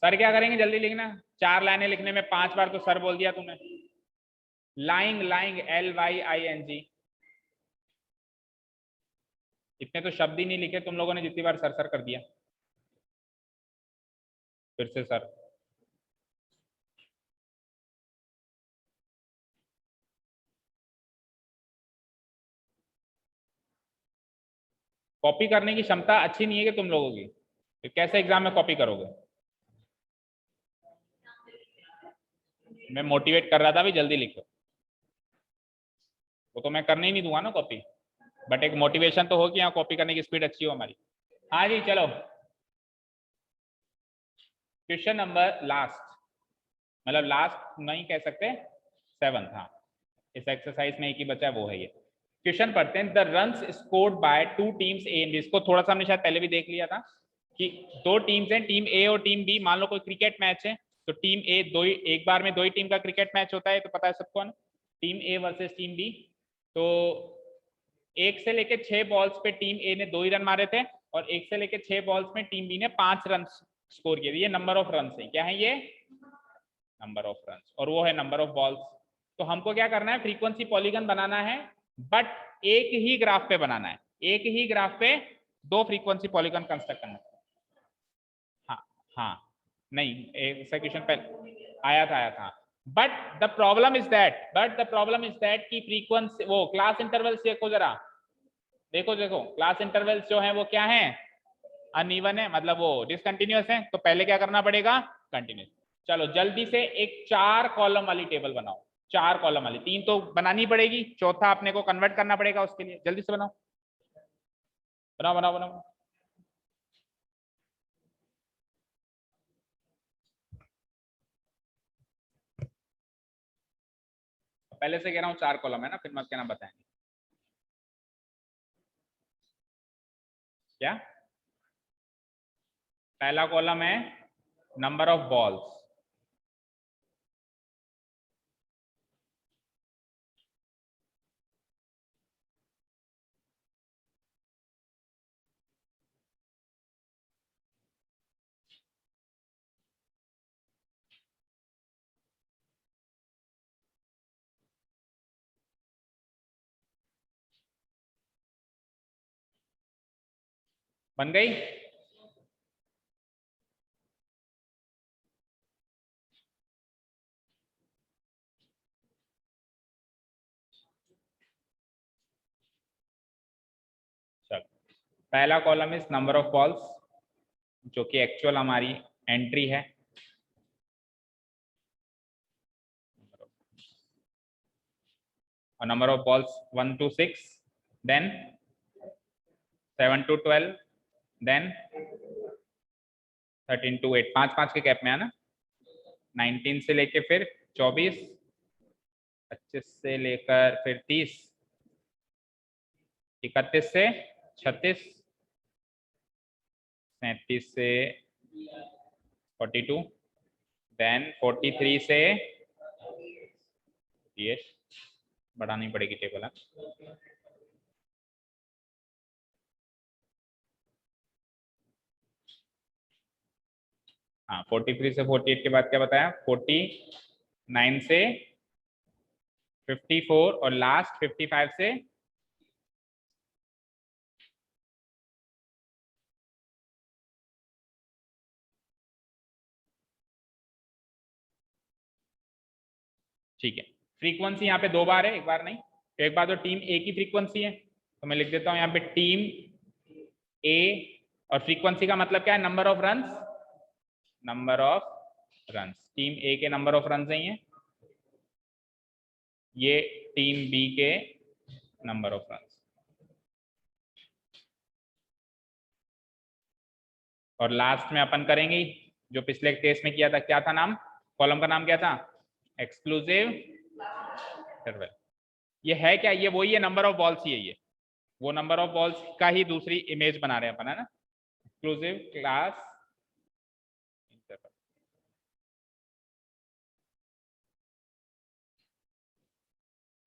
A: सर क्या करेंगे, जल्दी लिखना. 4 लाइनें लिखने में 5 बार तो सर बोल दिया तुमने. Lying LYING. इतने तो शब्द ही नहीं लिखे तुम लोगों ने जितनी बार सर कर दिया. फिर से सर. कॉपी करने की क्षमता अच्छी नहीं है कि तुम लोगों की, तो कैसे एग्जाम में कॉपी करोगे? मैं मोटिवेट कर रहा था भी जल्दी लिखो, वो तो मैं करने ही नहीं दूंगा ना कॉपी, बट एक मोटिवेशन तो हो कि यहाँ कॉपी करने की स्पीड अच्छी हो हमारी. हाँ जी चलो. क्वेश्चन नंबर लास्ट, मतलब लास्ट नहीं कह सकते, 7th. हाँ, इस एक्सरसाइज में एक ही बचा है, वो है ये. क्वेश्चन पढ़ते हैं. The runs scored by 2 teams A and B. इसको थोड़ा सा हमने शायद पहले भी देख लिया था कि 2 टीम्स हैं, टीम ए और टीम बी. मान लो कोई क्रिकेट मैच है, तो टीम ए एक बार में 2 ही टीम का क्रिकेट मैच होता है, तो पता है सबको ना, team A versus team B. तो 1 से लेके 6 बॉल्स पे टीम ए ने 2 ही रन मारे थे, और 1 से लेके 6 बॉल्स में टीम बी ने 5 रन स्कोर किए. ये नंबर ऑफ रन है. क्या है ये? Number of run. और वो है नंबर ऑफ बॉल्स. तो हमको क्या करना है, फ्रीक्वेंसी पॉलीगन बनाना है, बट एक ही ग्राफ पे बनाना है. एक ही ग्राफ पे 2 फ्रीक्वेंसी पॉलीगन कंस्ट्रक्ट करना है. हाँ नहीं, एक क्वेश्चन पहले आया था. But the problem is that कि फ्रीक्वेंसी, वो क्लास इंटरवल्स देखो जरा, देखो क्लास इंटरवल्स जो है वो क्या है, अनइवन है, मतलब वो डिसकंटिन्यूअस है. तो पहले क्या करना पड़ेगा, कंटिन्यूअस. चलो जल्दी से एक 4 कॉलम वाली टेबल बनाओ. 4 कॉलम वाली, 3 तो बनानी पड़ेगी, चौथा अपने को कन्वर्ट करना पड़ेगा उसके लिए. जल्दी से बनाओ. पहले से कह रहा हूँ 4 कॉलम है ना, फिर मत कहना बताएंगे. क्या पहला कॉलम है नंबर ऑफ बॉल्स, बन गई। चलो, पहला column is number of balls, जो कि एक्चुअल हमारी एंट्री है। और number of balls 1 to 6, then 7 to 12, then 13 to 8, 5 के गैप में है ना। 19 से लेके फिर 24, 25 से लेकर फिर 30, 31 से 36, 37 से 42, देन 43 से ये बढ़ानी पड़ेगी टेबल है। हाँ, 43 से 48 के बाद क्या बताया, 49 से 54 और लास्ट 55 से ठीक है। फ्रीक्वेंसी यहाँ पे 2 बार है, एक बार नहीं। तो एक बार तो टीम ए की फ्रीक्वेंसी है, तो मैं लिख देता हूँ यहाँ पे टीम ए, और फ्रीक्वेंसी का मतलब क्या है, number of runs, number of runs. Team A के नंबर ऑफ रन्स है ये टीम बी के नंबर ऑफ रन्स। और लास्ट में अपन करेंगे जो पिछले केस में किया था, क्या था नाम, कॉलम का नाम क्या था, एक्सक्लूसिव इंटरवल। ये है क्या, ये वही है, नंबर ऑफ बॉल्स ही है ये, वो नंबर ऑफ बॉल्स का ही दूसरी इमेज बना रहे हैं अपन, है ना, एक्सक्लूसिव क्लास इंटरवल।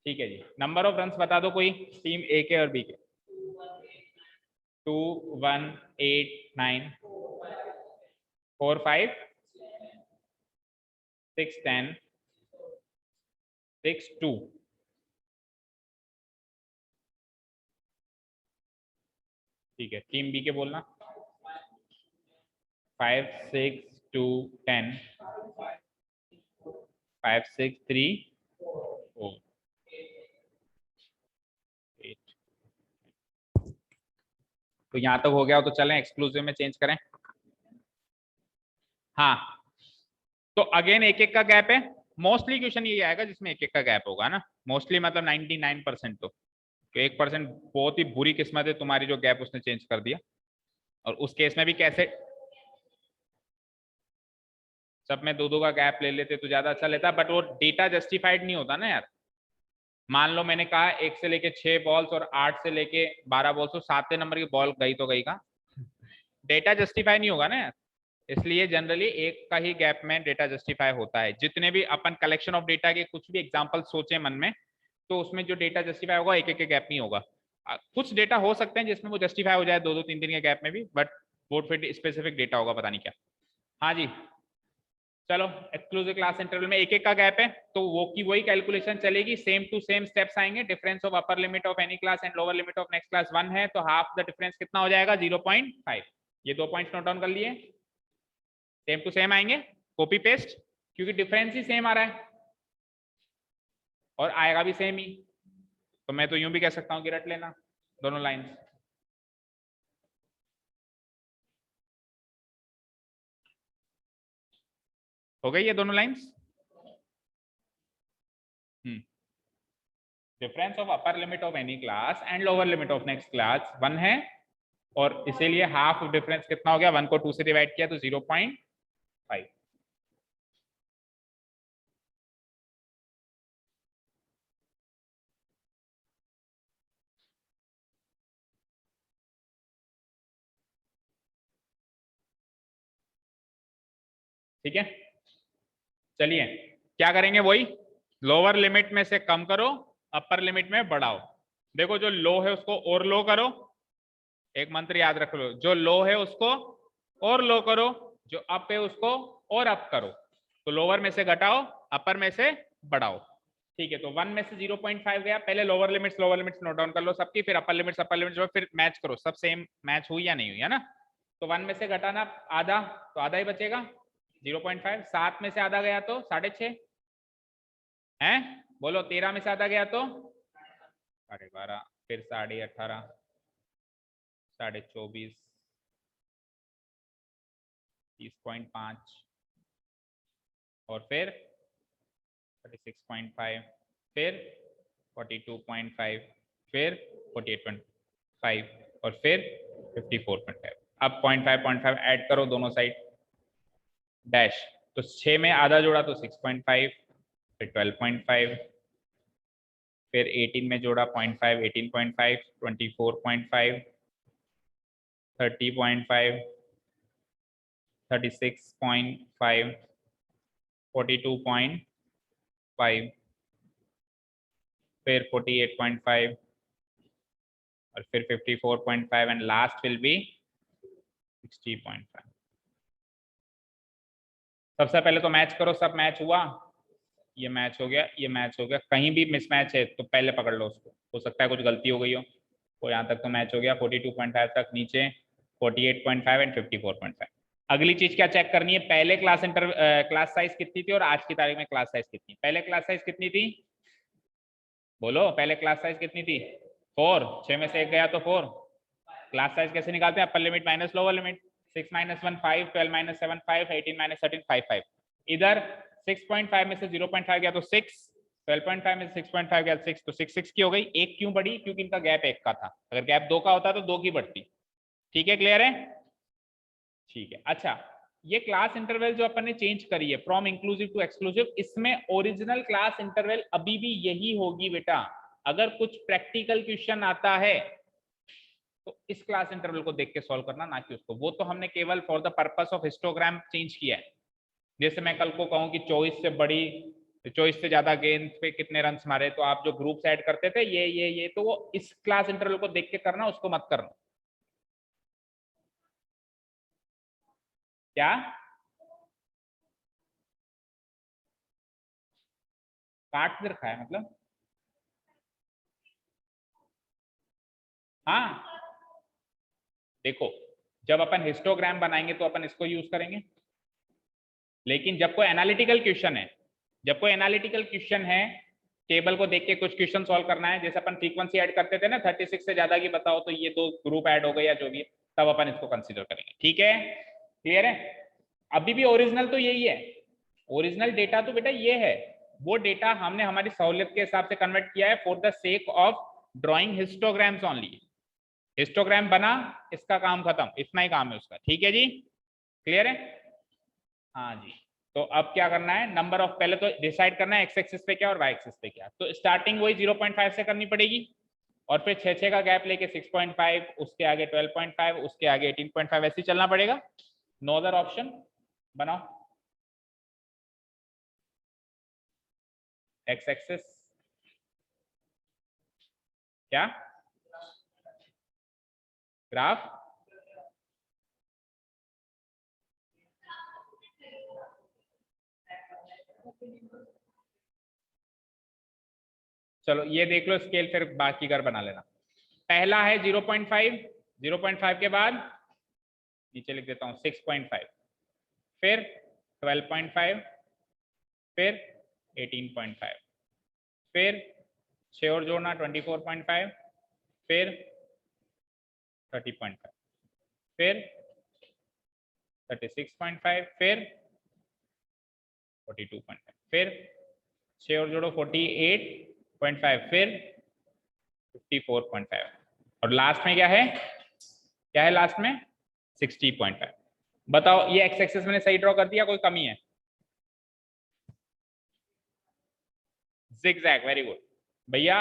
A: ठीक है जी, नंबर ऑफ रन्स बता दो कोई, टीम ए के और बी के। 2 1 8 9 4 5 6 10 6 2। ठीक है, टीम बी के बोलना 5 6 2 10 5 6 3 4 8। तो यहां तक हो गया हो तो चलें एक्सक्लूसिव में चेंज करें। हाँ, तो अगेन एक एक का गैप है, मोस्टली क्वेश्चन ये आएगा जिसमें एक एक का गैप होगा ना, मोस्टली मतलब 99%। तो 1% बहुत ही बुरी किस्मत है तुम्हारी जो गैप उसने चेंज कर दिया। और उस केस में भी कैसे, सब में 2 2 का गैप ले लेते तो ज्यादा अच्छा लेता, बट वो डेटा जस्टिफाइड नहीं होता ना यार। मान लो मैंने कहा 1 से लेके 6 बॉल्स और 8 से लेके 12 बॉल्स, तो 7वें नंबर की बॉल गई तो गई का, डेटा जस्टिफाई नहीं होगा ना यार। इसलिए जनरली एक का ही गैप में डेटा जस्टिफाई होता है। जितने भी अपन कलेक्शन ऑफ डेटा के कुछ भी एग्जांपल सोचे मन में, तो उसमें जो डेटा जस्टिफाई होगा एक एक के गैप नहीं होगा। कुछ डेटा हो सकते हैं जिसमें वो जस्टिफाई हो जाए 2 2 3 3 के गैप में भी, बट वो फिर स्पेसिफिक डेटा होगा, पता नहीं क्या। हाँ जी, चलो एक्सक्लूसिव क्लास इंटरवल में एक एक का गैप है, तो वो की वही कैलकुलेशन चलेगी, सेम टू सेम स्टेप्स आएंगे। Difference of upper limit of any class and lower limit of next class 1 है, तो हाफ द डिफरेंस कितना हो जाएगा, 0.5। ये 2 पॉइंट्स नोट डाउन कर लिए, सेम टू सेम आएंगे, कॉपी पेस्ट, क्योंकि डिफरेंस ही सेम आ रहा है और आएगा भी सेम ही। तो मैं तो यूं भी कह सकता हूं कि रट लेना दोनों लाइंस। हो गई ये दोनों lines. Difference of upper limit of any class and lower limit of next class 1 है, और इसीलिए हाफ डिफरेंस कितना हो गया, 1 को 2 से डिवाइड किया तो 0.5। ठीक है, चलिए क्या करेंगे, वही लोअर लिमिट में से कम करो, अपर लिमिट में बढ़ाओ। देखो जो लो है उसको और लो करो, एक मंत्र याद रख लो, जो लो है उसको और लो करो, जो अप है उसको और अप करो। तो लोअर में से घटाओ, अपर में से बढ़ाओ। ठीक है, तो 1 में से 0.5 गया, पहले लोअर लिमिट्स नोट डाउन कर लो सबकी, फिर अपर लिमिट्स जो फिर मैच करो, सब सेम मैच हुई या नहीं हुई, है ना। तो 1 में से घटाना आधा, तो आधा ही बचेगा 0.5। 7 में से आधा गया तो 6.5 है, बोलो 13 में से आधा गया तो 12.5, फिर 18.5, 24.5, 30.5 और फिर 36.5, फिर 42.5, फिर 48.5 और फिर 54.5। अब 0.5 ऐड करो दोनों साइड डैश, तो 6 में आधा जोड़ा तो 6.5, फिर 12.5, फिर 18 में जोड़ा 0.5, 18.5, 24.5, 30.5, 36.5, 42.5, फिर 48.5 और फिर 54.5 एंड लास्ट विल बी 60.5। सबसे पहले तो मैच करो, सब मैच हुआ, ये मैच हो गया, ये मैच हो गया, कहीं भी मिसमैच है तो पहले पकड़ लो उसको, हो सकता है कुछ गलती हो गई हो। तो यहाँ तक तो मैच हो गया, 42.5 तक, नीचे 48.5 एंड 54.5। अगली चीज क्या चेक करनी है, पहले क्लास साइज कितनी थी और आज की तारीख में क्लास साइज कितनी। पहले क्लास साइज कितनी थी, बोलो पहले क्लास साइज कितनी थी, 4। 6 में से 1 गया तो 4। क्लास साइज कैसे निकालते हैं, upper limit minus lower limit, 6 - 1 5, 12 - 7 5, 18 - 13 5 5। इधर 6.5 में से 0.5 गया तो 6, 12.5 में से 6.5 गया 6, तो 6 6 की हो गई। एक क्यों बढ़ी, क्योंकि इनका गैप 1 का था, अगर गैप 2 का होता तो 2 की बढ़ती। ठीक है, क्लियर है, ठीक है। अच्छा, ये क्लास इंटरवल जो अपन ने चेंज करी है फ्रॉम इंक्लूसिव टू एक्सक्लूसिव, इसमें ओरिजिनल क्लास इंटरवल अभी भी यही होगी बेटा। अगर कुछ प्रैक्टिकल क्वेश्चन आता है तो इस क्लास इंटरवल को देख के सॉल्व करना, ना कि उसको। वो तो हमने केवल for the purpose of histogram change किया है। जैसे मैं कल को कहूं कि 24 से बड़ी, 24 से ज्यादा गेंद पे कितने रन मारे, तो आप जो ग्रुप्स ऐड करते थे ये, तो वो इस क्लास इंटरवल को देख के करना, उसको मत करना। क्या काट के रखा है मतलब, हाँ देखो, जब अपन हिस्टोग्राम बनाएंगे तो अपन इसको यूज करेंगे, लेकिन जब कोई एनालिटिकल क्वेश्चन है, जब कोई एनालिटिकल क्वेश्चन है, टेबल को देख के कुछ क्वेश्चन सॉल्व करना है, जैसे अपन फ्रीक्वेंसी ऐड करते थे ना, 36 से ज्यादा की बताओ तो ये 2 ग्रुप ऐड हो गए या जो भी है, तब अपन इसको कंसीडर करेंगे। ठीक है, क्लियर है। अभी भी ओरिजिनल तो यही है, ओरिजिनल डेटा तो बेटा ये है, वो डेटा हमने हमारी सहूलियत के हिसाब से कन्वर्ट किया है for the sake of drawing histograms only. Histogram बना, इसका काम खत्म, इतना ही काम है उसका। ठीक है जी, क्लियर है, हाँ जी। तो अब क्या करना है, नंबर ऑफ, पहले तो डिसाइड करना है एक्स एक्सिस पे क्या और वाई एक्सिस पे क्या। तो स्टार्टिंग वही 0.5 से करनी पड़ेगी, और फिर 6 का गैप लेके 6.5, उसके आगे 12.5, उसके आगे 18.5, ऐसे चलना पड़ेगा। नो अदर ऑप्शन, बनाओ एक्स एक्सिस क्या, ग्राफ, चलो ये देख लो स्केल, फिर बाकी कर बना लेना। पहला है 0.5, 0.5 के बाद नीचे लिख देता हूं 6.5, फिर 12.5, फिर 18.5, फिर 6 और जोड़ना 24.5, फिर 30.5, फिर 36.5, फिर 42.5, फिर 6 और जोड़ो 48.5, फिर 54.5, और लास्ट में क्या है, क्या है लास्ट में 60.5। बताओ ये एक्स एक्सिस मैंने सही ड्रॉ कर दिया, कोई कमी है, जिगजैग, वेरी गुड। भैया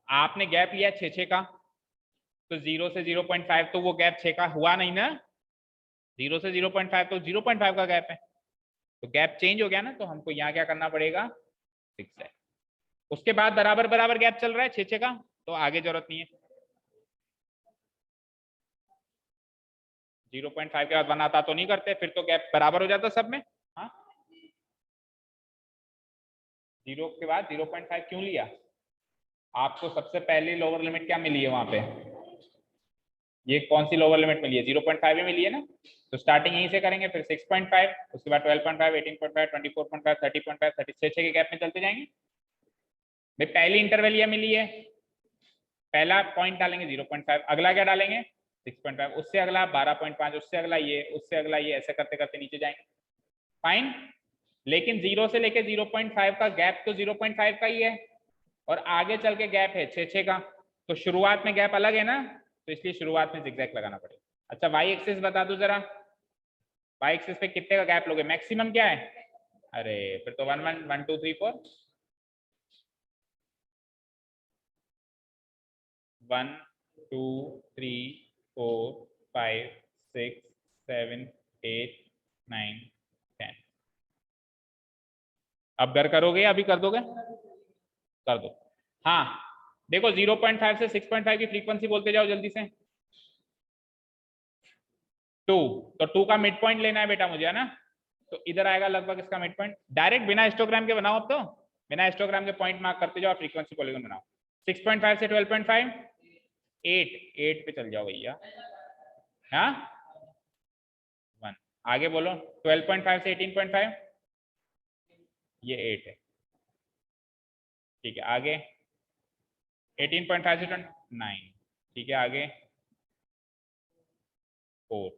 A: आपने गैप लिया 6 का, तो 0 से 0.5 तो वो गैप 6 का हुआ नहीं ना, 0 से 0.5 तो 0.5 का गैप है, तो गैप चेंज हो गया ना, तो हमको यहाँ क्या करना पड़ेगा, 6 है। उसके बाद बराबर बराबर गैप चल रहा है 6 का, तो आगे जरूरत नहीं है। 0.5 के बाद बनाता तो नहीं करते, फिर तो गैप बराबर हो जाता सब में। हाँ, 0 के बाद 0.5 क्यों लिया? आपको सबसे पहले लोअर लिमिट क्या मिली है वहां पे? ये कौन सी लोअर लिमिट मिली है? 0.5 ही मिली है ना। तो स्टार्टिंग यहीं से करेंगे, फिर 6.5, उसके बाद 12.5, 18.5, 24.5, 30.5, 36 के गैप में चलते जाएंगे। भाई पहली इंटरवल ये मिली है, पहला पॉइंट डालेंगे 0.5, अगला क्या डालेंगे 6.5, उससे अगला 12.5, उससे अगला ये, उससे अगला ये, ऐसे करते करते नीचे जाएंगे। फाइन। लेकिन 0 से लेके 0.5 का गैप तो 0.5 का ही है, और आगे चल के गैप है 6 का, तो शुरुआत में गैप अलग है ना, तो इसलिए शुरुआत में जिगजैग लगाना पड़ेगा। अच्छा, वाई एक्सिस बता दो जरा, वाई एक्सिस पे कितने का गैप लोगे? मैक्सिमम क्या है? अरे फिर तो 1 1 1 2 3 4, 1 2 3 4 5 6 7 8 9 10। अब घर करोगे या अभी कर दोगे? कर दो। हाँ देखो, 0.5 से 6.5 की फ्रीक्वेंसी बोलते जाओ जल्दी से। 2, तो 2 का मिड पॉइंट लेना है बेटा मुझे, है ना। तो इधर आएगा लगभग इसका मिड पॉइंट। डायरेक्ट बिना हिस्टोग्राम के बनाओ, अब तो बिना हिस्टोग्राम के पॉइंट मार्क करते जाओ, फ्रीक्वेंसी पॉलीगॉन बनाओ। 6.5 से 12.5, 8 पे चल जाओ भैया। हाँ 1, आगे बोलो। 12.5 से 18.5, ये 8 है, ठीक है। आगे 18.5 से 9, ठीक है। आगे 4,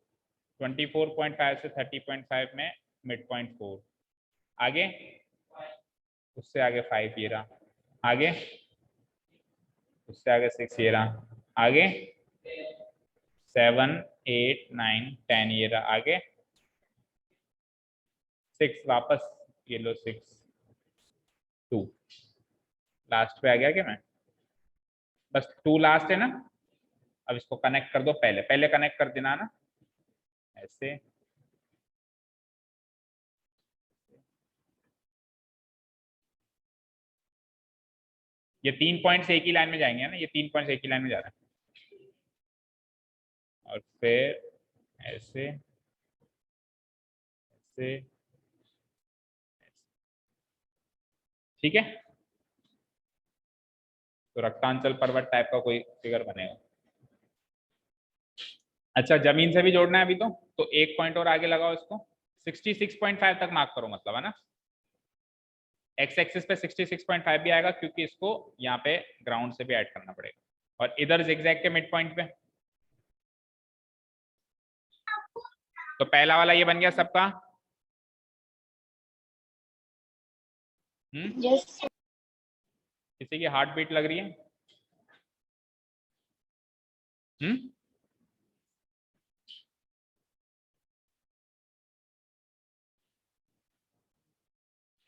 A: 24.5 से 30.5 में मिड पॉइंट 4, आगे उससे आगे 5 ये रहा, आगे उससे आगे 6 ये रहा, आगे 7 8 9 10 ये रहा, आगे 6 वापस, ये लो 6 2, लास्ट पे आ गया क्या मैं? बस 2 लास्ट है ना। अब इसको कनेक्ट कर दो, पहले पहले कनेक्ट कर देना ना, ऐसे। ये 3 पॉइंट्स एक ही लाइन में जाएंगे ना, ये 3 पॉइंट्स एक ही लाइन में जा रहा है, और फिर ऐसे ऐसे, ठीक है। तो रक्तांचल पर्वत टाइप का कोई फिगर बनेगा। अच्छा, जमीन से भी जोड़ना है अभी तो एक पॉइंट और आगे लगाओ इसको, 66.5 तक मार्क करो, मतलब है ना। एक्स एक्सिस पे 66.5 भी आएगा, क्योंकि इसको यहाँ पे ग्राउंड से भी ऐड करना पड़ेगा, और इधर जिगजैग के मिड पॉइंट पे। तो पहला वाला ये बन गया सबका।
B: yes.
A: किसी की हार्ट बीट लग रही है?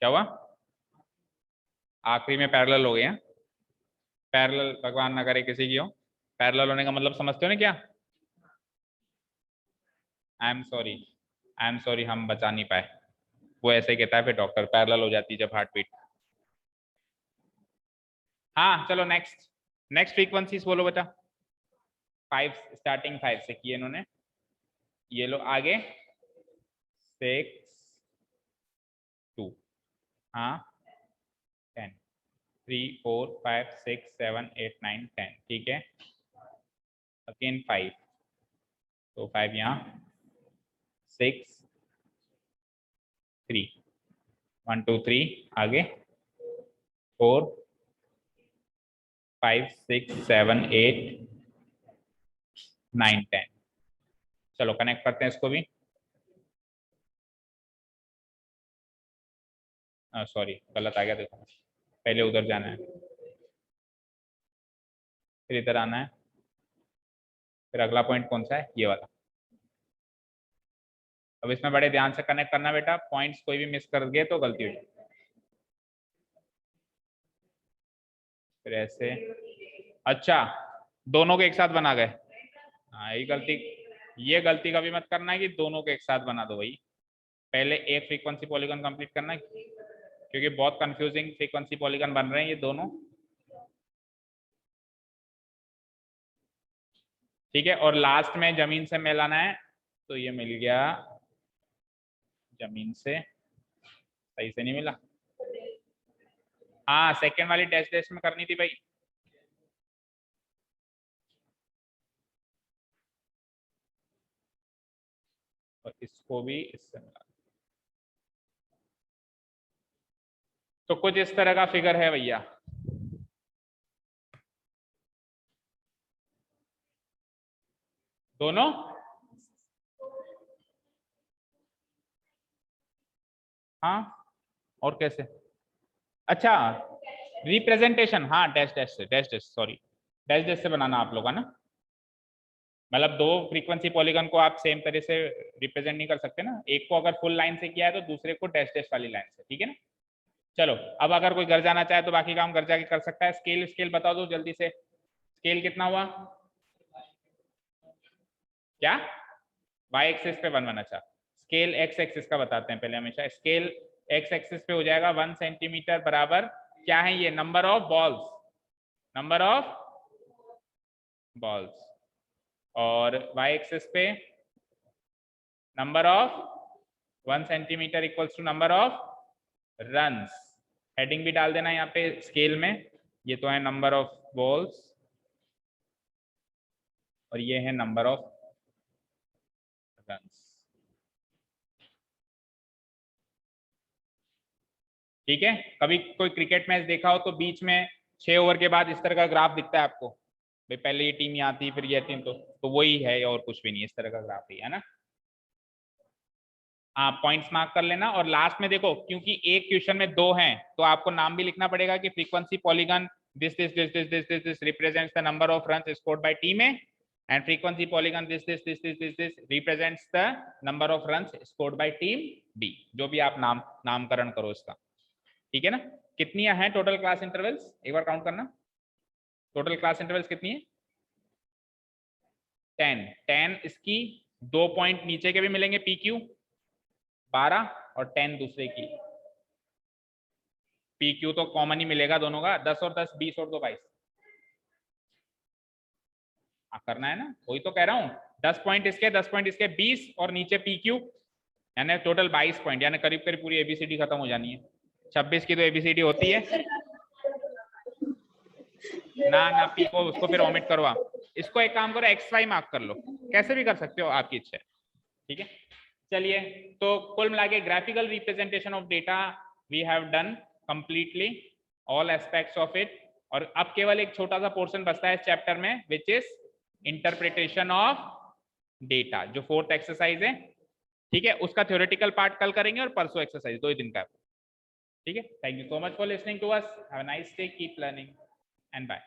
A: क्या हुआ? आखिरी में पैरेलल हो गए हैं। पैरेलल भगवान ना करे किसी की हो। पैरेलल होने का मतलब समझते हो ना क्या? आई एम सॉरी, हम बचा नहीं पाए। वो ऐसे ही कहता है फिर डॉक्टर, पैरेलल हो जाती है जब हार्ट बीट। हाँ चलो नेक्स्ट, नेक्स्ट फ्रीक्वेंसीज बोलो बेटा। 5, स्टार्टिंग 5 से किए इन्होंने। ये लो आगे 6 2, हाँ 10 3 4 5 6 7 8 9 10, ठीक है। अगेन 5, तो 5 यहाँ, 6 3 1 2 3, आगे 4 5 6 7 8 9 10। चलो कनेक्ट करते हैं इसको भी। सॉरी गलत आ गया, देखो पहले उधर जाना है, फिर इधर आना है, फिर अगला पॉइंट कौन सा है? ये वाला। अब इसमें बड़े ध्यान से कनेक्ट करना बेटा, पॉइंट्स कोई भी मिस कर गए तो गलती हो जाए। फिर ऐसे, अच्छा दोनों को एक साथ बना गए। हाँ ये गलती कभी मत करना है कि दोनों को एक साथ बना दो भाई। पहले एक फ्रीक्वेंसी पॉलीगॉन कंप्लीट करना, क्योंकि बहुत कंफ्यूजिंग फ्रीक्वेंसी पॉलीगॉन बन रहे हैं ये दोनों। ठीक है, और लास्ट में जमीन से मिलाना है, तो ये मिल गया जमीन से, सही से नहीं मिला। हाँ, सेकंड वाली डैश डैश में करनी थी भाई। और इसको भी इससे मिला, तो कुछ इस तरह का फिगर है भैया। दोनों हाँ, और कैसे? अच्छा, रिप्रेजेंटेशन, हाँ डैश डैश से, dash dash sorry, dash dash से बनाना आप लोग, है ना। मतलब दो फ्रीक्वेंसी पॉलीगॉन को आप सेम तरह से रिप्रेजेंट नहीं कर सकते ना, एक को अगर फुल लाइन से किया है तो दूसरे को डैश डैश वाली लाइन से, ठीक है ना। चलो, अब अगर कोई घर जाना चाहे तो बाकी काम घर जाके कर सकता है। स्केल स्केल बता दो जल्दी से, स्केल कितना हुआ? क्या? वाई एक्सिस पे 1 1। अच्छा, स्केल एक्स एक्सिस का बताते हैं पहले हमेशा। स्केल एक्स एक्सिस पे हो जाएगा 1 सेंटीमीटर बराबर, क्या है ये? Number of balls, number of balls. और वाई एक्सिस पे number of 1 centimetre equals to number of runs. Heading भी डाल देना यहाँ पे स्केल में, ये तो है नंबर ऑफ बॉल्स और ये है नंबर ऑफ रन्स। ठीक है, कभी कोई क्रिकेट मैच देखा हो तो बीच में 6 ओवर के बाद इस तरह का ग्राफ दिखता है आपको, भाई पहले ये टीम यहाँ थी फिर ये टीम, तो वही है और कुछ भी नहीं, इस तरह का ग्राफ ही है ना। हाँ, पॉइंट्स मार्क कर लेना। और लास्ट में देखो, क्योंकि एक क्वेश्चन में दो हैं तो आपको नाम भी लिखना पड़ेगा कि frequency polygon this this this this this this this represents the number of runs scored by team A, and frequency polygon this this this this this this represents the number of runs scored by team B. जो भी आप नामकरण करो इसका, ठीक है ना। कितनी है टोटल क्लास इंटरवल्स, एक बार काउंट करना, टोटल क्लास इंटरवल्स कितनी है? 10। 10 इसकी 2 पॉइंट नीचे के भी मिलेंगे, पी क्यू 12 और 10 दूसरे की, पी क्यू तो कॉमन ही मिलेगा दोनों का, 10 और 10 20 और 2 22। हाँ करना है ना, वही तो कह रहा हूँ, 10 पॉइंट इसके 10 पॉइंट इसके 20 और नीचे पी क्यू, यानी टोटल 22 पॉइंट, यानी करीब करीब पूरी एबीसीडी खत्म हो जानी है। 26 की तो एबीसीडी होती है ना, ना पी को उसको फिर ओमिट करो आप, इसको एक काम करो एक्स वाई मार्क कर लो, कैसे भी कर सकते हो, आपकी इच्छा है, ठीक है। चलिए, तो कुल मिला के graphical representation of data we have done completely all aspects of it. और अब केवल एक छोटा सा पोर्शन बचता है इस चैप्टर में, which is interpretation of data, जो 4th एक्सरसाइज है, ठीक है। उसका थ्योरेटिकल पार्ट कल करेंगे और परसों एक्सरसाइज, 2 ही दिन का, ठीक है। Thank you so much for listening to us, have a nice day, keep learning and bye.